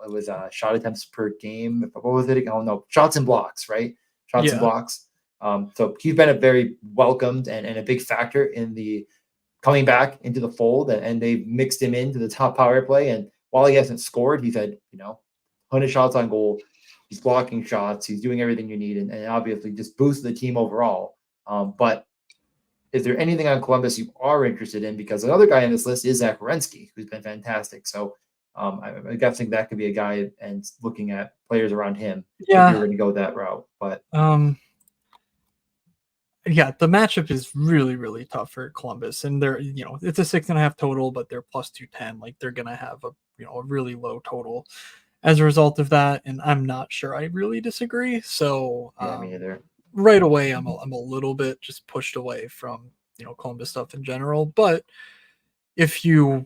it was shot attempts per game. What was it? Oh no, shots and blocks, right? Shots and blocks. So he's been a very welcomed and a big factor in the coming back into the fold, and they've mixed him into the top power play. And while he hasn't scored, he's had, ton of shots on goal. He's blocking shots. He's doing everything you need, and obviously just boosts the team overall. But is there anything on Columbus you are interested in? Because another guy on this list is Zach Werenski, who's been fantastic. So I'm guessing that could be a guy, and looking at players around him if you're going to go that route. But yeah, the matchup is really, really tough for Columbus, and they're it's a 6.5 total, but they're plus 210. Like they're gonna have a really low total as a result of that, and I'm not sure I really disagree. So yeah, me either. Right away, I'm a little bit just pushed away from Columbus stuff in general. But if you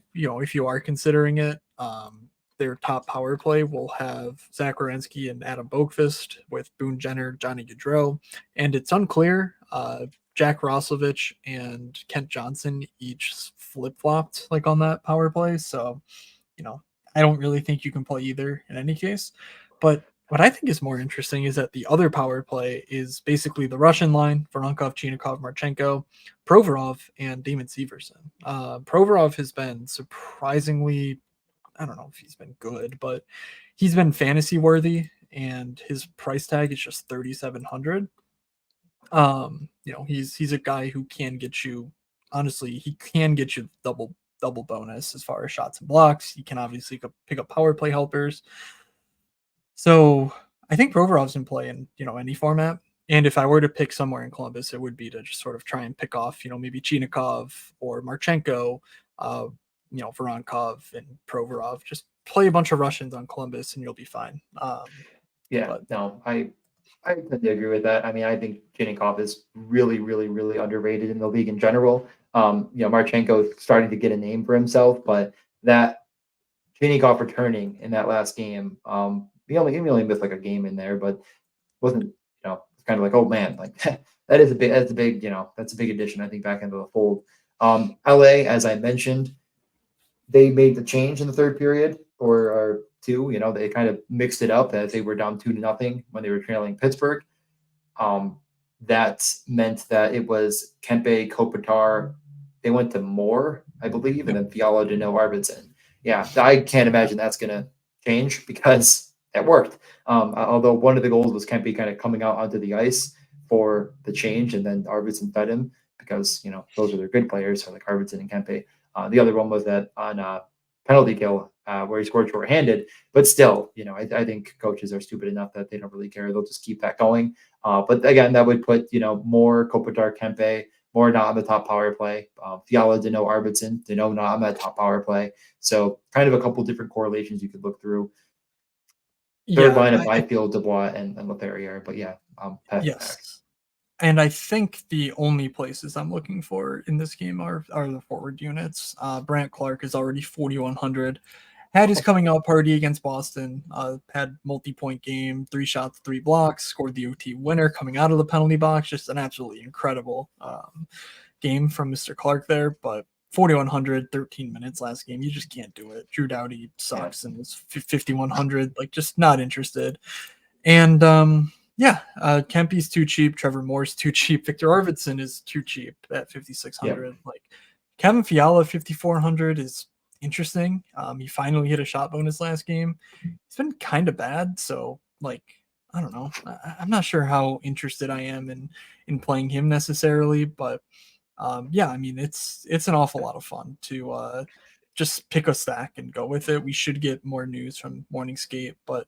are considering it, their top power play will have Zach Werenski and Adam Boqvist with Boone Jenner, Johnny Gaudreau, and it's unclear. Jack Roslovich and Kent Johnson each flip flopped like on that power play, so I don't really think you can play either in any case. But what I think is more interesting is that the other power play is basically the Russian line: Voronkov, Chinikov, Marchenko, Provorov, and Damon Severson. Provorov has been surprisingly, I don't know if he's been good, but he's been fantasy worthy, and his price tag is just 3,700. He's a guy who can get you, honestly, he can get you double bonus as far as shots and blocks. He can obviously pick up power play helpers. So I think Provorov's in play in any format. And if I were to pick somewhere in Columbus, it would be to just sort of try and pick off maybe Chinikov or Marchenko, Voronkov and Provorov. Just play a bunch of Russians on Columbus and you'll be fine. No, I tend to agree with that. I mean, I think Chinikov is really, really, really underrated in the league in general. Marchenko is starting to get a name for himself, but that Chinikov returning in that last game, he only missed like a game in there, but wasn't, it's kind of like, oh man, like that's a big addition, I think, back into the fold. LA, as I mentioned, they made the change in the third period or two. They kind of mixed it up as they were down 2-0 when they were trailing Pittsburgh. That meant that it was Kempe, Kopitar. They went to Moore, I believe, and then Fiala, Dano, Arvidsson. Yeah, I can't imagine that's going to change because that worked. Although one of the goals was Kempe kind of coming out onto the ice for the change, and then Arvidsson fed him because those are their good players, so like Arvidsson and Kempe. The other one was that on penalty kill where he scored shorthanded, but still, I think coaches are stupid enough that they don't really care. They'll just keep that going. But again, that would put More, Kopitar, Kempe, More not on the top power play. Fiala, Dano, Arvidsson. Dano not on that top power play. So kind of a couple different correlations you could look through. Third line of Byfield, Dubois, and Leferrier. But yeah, yes. And I think the only places I'm looking for in this game are the forward units. Brant Clark is already 4,100. Had his coming out party against Boston. Had multi-point game, 3 shots, 3 blocks, scored the OT winner coming out of the penalty box. Just an absolutely incredible game from Mr. Clark there. But 4,100, 13 minutes last game. You just can't do it. Drew Doughty sucks and was 5,100. Like, just not interested. And Kempy's too cheap. Trevor Moore's too cheap. Victor Arvidsson is too cheap at 5,600. Yep. Like, Kevin Fiala 5,400 is interesting. He finally hit a shot bonus last game. He's been kind of bad, so like, I don't know. I'm not sure how interested I am in playing him necessarily, but I mean, it's an awful lot of fun to just pick a stack and go with it. We should get more news from Morningscape, but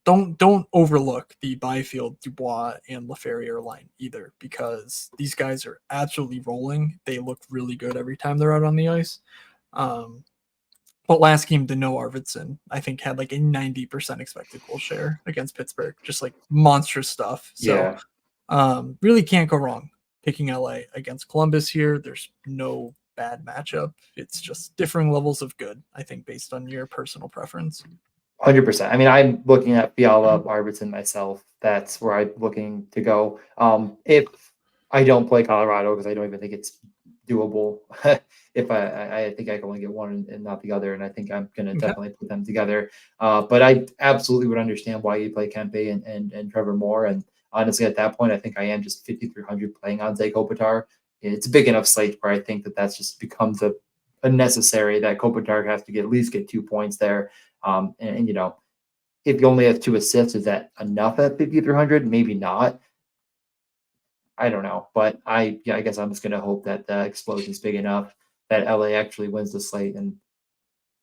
don't overlook the Byfield, Dubois, and Leferrier line either, because these guys are absolutely rolling. They look really good every time they're out on the ice. But last game, Dano Arvidsson, I think, had like a 90% expected goal share against Pittsburgh. Just like monstrous stuff. So really can't go wrong picking LA against Columbus here. There's no bad matchup. It's just differing levels of good, I think, based on your personal preference. 100%. I mean, I'm looking at Fiala, Arvidsson myself. That's where I'm looking to go. If I don't play Colorado, because I don't even think it's doable. If I think I can only get one and not the other, and I think I'm going to definitely put them together. But I absolutely would understand why you play Kempe and Trevor Moore. And honestly, at that point, I think I am just 5,300 playing on Zach Kopitar. It's a big enough slate where I think that's just becomes a necessary that Kopitar has to at least get 2 points there. And you know, if you only have 2 assists, is that enough at 5,300? Maybe not. I don't know, but I guess I'm just going to hope that the explosion is big enough that LA actually wins the slate. And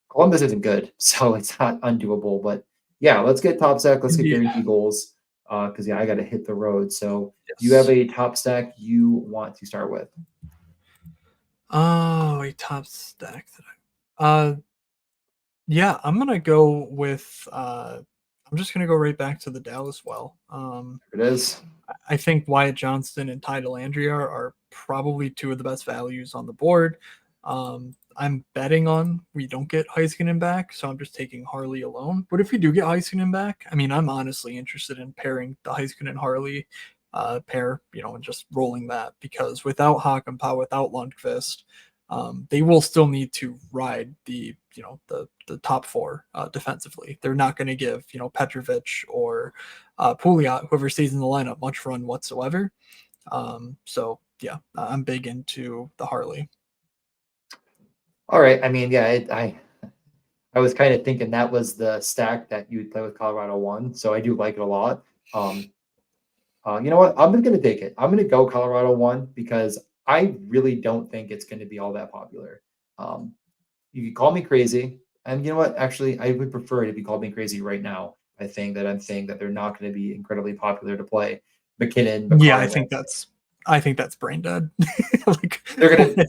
Columbus isn't good, so it's not undoable. But yeah, let's get top stack. Let's get guaranteed goals because I got to hit the road. So you have a top stack you want to start with? Oh, a top stack that I'm gonna go with. I'm just gonna go right back to the Dallas well. It is. I think Wyatt Johnston and Ty Dellandrea are probably 2 of the best values on the board. I'm betting on we don't get Heiskanen back, so I'm just taking Harley alone. But if we do get Heiskanen back, I mean, I'm honestly interested in pairing the Heiskanen Harley pair, and just rolling that, because without Hakanpää, without Lundqvist, they will still need to ride the top 4 defensively. They're not going to give Petrovic or Pouliot, whoever stays in the lineup, much run whatsoever. So yeah, I'm big into the Harley. All right. I mean, I was kind of thinking that was the stack that you would play with Colorado 1, so I do like it a lot. You know what? I'm just going to take it. I'm going to go Colorado 1 because I really don't think it's going to be all that popular. You could call me crazy. And you know what? Actually, I would prefer it if you called me crazy right now. I'm saying that they're not going to be incredibly popular to play. McKinnon. Yeah, I think that's brain dead. Like, they're gonna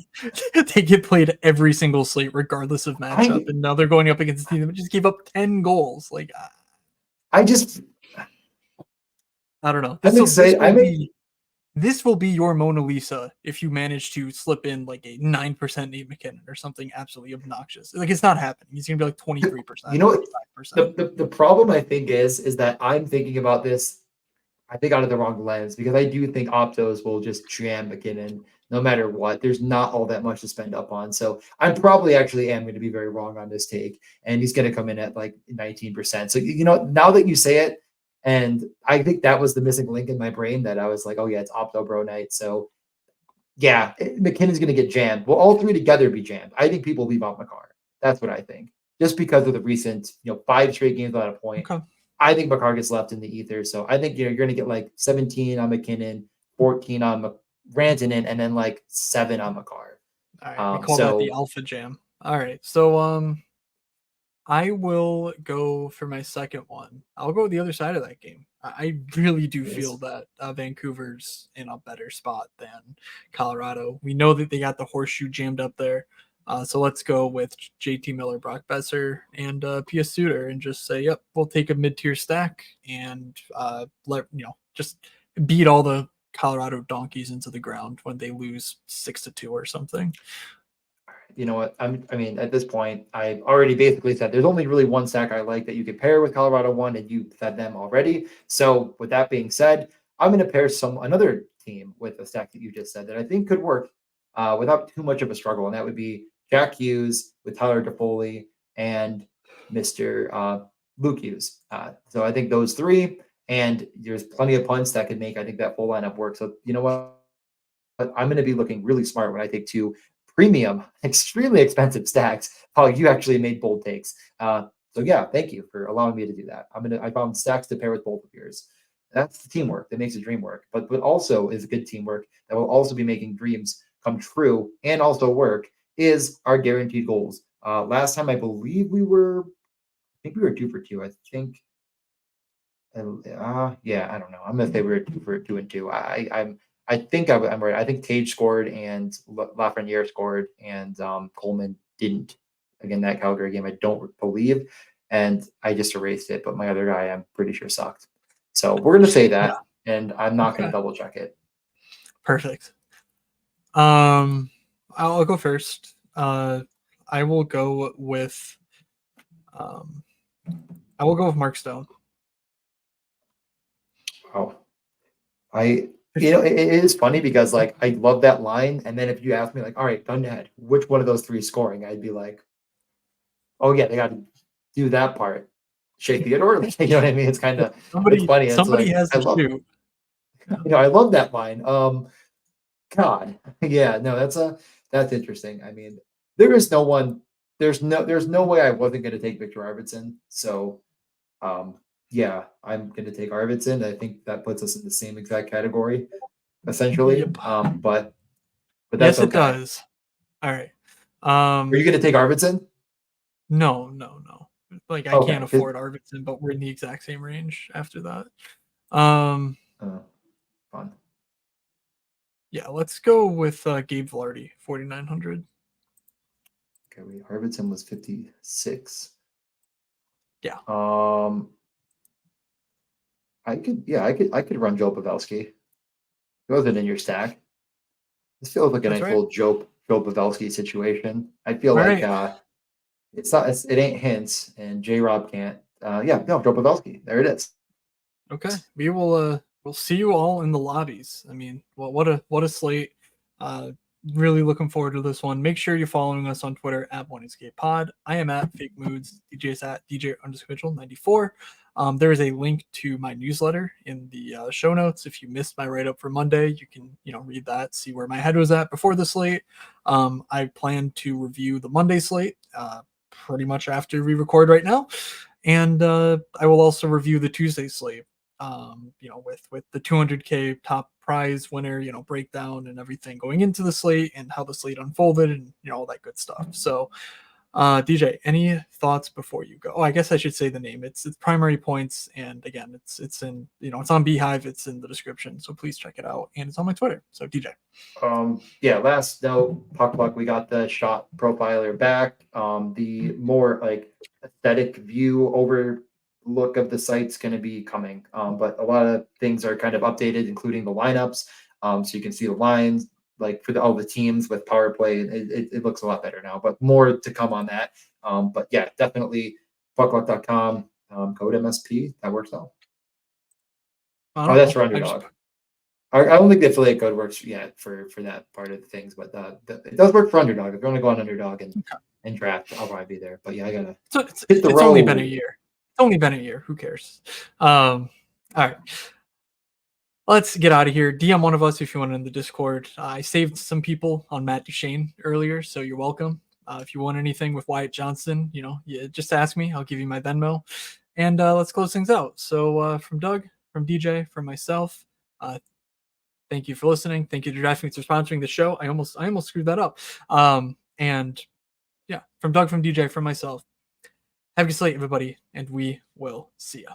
they get played every single slate regardless of matchup, and now they're going up against a team that just gave up 10 goals. Like, I don't know. This will be your Mona Lisa if you manage to slip in like a 9% Nate McKinnon or something absolutely obnoxious. Like, it's not happening. He's gonna be like 23%. You know what? The problem I think is that I'm thinking about this, I think, out of the wrong lens, because I do think Optos will just jam McKinnon no matter what. There's not all that much to spend up on. So I'm probably actually am going to be very wrong on this take. And he's going to come in at like 19%. So, now that you say it, and I think that was the missing link in my brain, that I was like, oh yeah, it's Opto Bro night. So yeah, McKinnon's going to get jammed. Will all 3 together be jammed? I think people leave out Makar. That's what I think. Just because of the recent, 5 straight games without a point. Okay. I think Makar gets left in the ether. So I think you're going to get like 17 on McKinnon, 14 on Rantanen, and then like 7 on Makar. All right, we call that the alpha jam. All right, so I will go for my second one. I'll go the other side of that game. I really do feel Yes. that Vancouver's in a better spot than Colorado. We know that they got the horseshoe jammed up there. So let's go with JT Miller, Brock Besser, and Pia Suter, and just say, yep, we'll take a mid-tier stack and just beat all the Colorado donkeys into the ground when they lose 6-2 or something. You know what? I mean, at this point, I've already basically said there's only really one stack I like that you could pair with Colorado one, and you said them already. So with that being said, I'm going to pair another team with a stack that you just said that I think could work without too much of a struggle, and that would be Jack Hughes with Tyler Toffoli and Mr. Luke Hughes. So I think those three, and there's plenty of punts that could make I think that full lineup work. So you know what? But I'm going to be looking really smart when I take two premium, extremely expensive stacks. How you actually made bold takes. So yeah, thank you for allowing me to do that. I found stacks to pair with both of yours. That's the teamwork that makes a dream work. But what also is good teamwork that will also be making dreams come true and also work is our guaranteed goals. Last time I believe I think we were 2 for 2. I think yeah, I don't know. I'm gonna say we are 2 for 2 and 2. I think I'm right. I think Tage scored and Lafreniere scored and Coleman didn't. Again, that Calgary game, I don't believe, and I just erased it. But my other guy, I'm pretty sure sucked. So we're gonna say Yeah. that, and I'm not gonna Okay. double check it. Perfect. I'll go first. I will go with um, Mark Stone. Oh, it is funny because like I love that line, and then if you ask me like, all right, gun to head, which one of those three is scoring? I'd be like, oh yeah, they got to do that part. Shea Theodore, you know what I mean? It's kind of it's funny. It's Somebody like has to shoot. I love that line. God, yeah, no, that's interesting. I mean, there is no one. There's no way I wasn't going to take Victor Arvidsson. So, yeah, I'm going to take Arvidsson. I think that puts us in the same exact category, essentially. Yep. But that's Yes, it okay. does. All right. Are you going to take Arvidsson? No, no, no. Like I can't Okay. afford Arvidsson, but we're in the exact same range after that. Um, Fun. yeah, let's go with Gabe Velarde, 4,900. Okay, Arvidsson was 56. Yeah. I could run Joe Pavelski. He wasn't in your stack. This feels like a That's nice right. little Joe Pavelski situation. I feel All like right. it ain't hints and J Rob can't. Yeah, no, Joe Pavelski. There it is. Okay. We'll see you all in the lobbies. I mean, what a slate. Uh really looking forward to this one. Make sure you're following us on Twitter at One Escape Pod. I am at Fake Moods. DJ is at DJ_Mitchell94. There is a link to my newsletter in the show notes. If you missed my write up for Monday, you can read that, see where my head was at before the slate. I plan to review the Monday slate pretty much after we record right now, and I will also review the Tuesday slate. With the 200K top prize winner, breakdown and everything going into the slate and how the slate unfolded and all that good stuff. So, DJ, any thoughts before you go? Oh, I guess I should say the name. It's Primary Points, and again, it's in it's on Beehive. It's in the description, so please check it out, and it's on my Twitter. So, DJ. Yeah, last note, Puck, we got the shot profiler back. The more like aesthetic view over look of the site's going to be coming. But a lot of things are kind of updated, including the lineups. So you can see the lines like for all the teams with power play. It looks a lot better now, but more to come on that. But yeah, definitely puckluck.com, code MSP. That works out. I Oh, don't that's know. for I just underdog. I don't think the affiliate code works yet for that part of the things, but it does work for underdog. If you want to go on underdog and draft, I'll probably be there. But yeah, I gotta hit the it's only been a road. year. It's only been a year. Who cares? All right. Let's get out of here. DM one of us if you want in the Discord. I saved some people on Matt Duchene earlier, so you're welcome. If you want anything with Wyatt Johnson, just ask me. I'll give you my Venmo. And let's close things out. So from Doug, from DJ, from myself, thank you for listening. Thank you to DraftKings for sponsoring the show. I almost screwed that up. And yeah, from Doug, from DJ, from myself. Have a good slate, everybody, and we will see ya.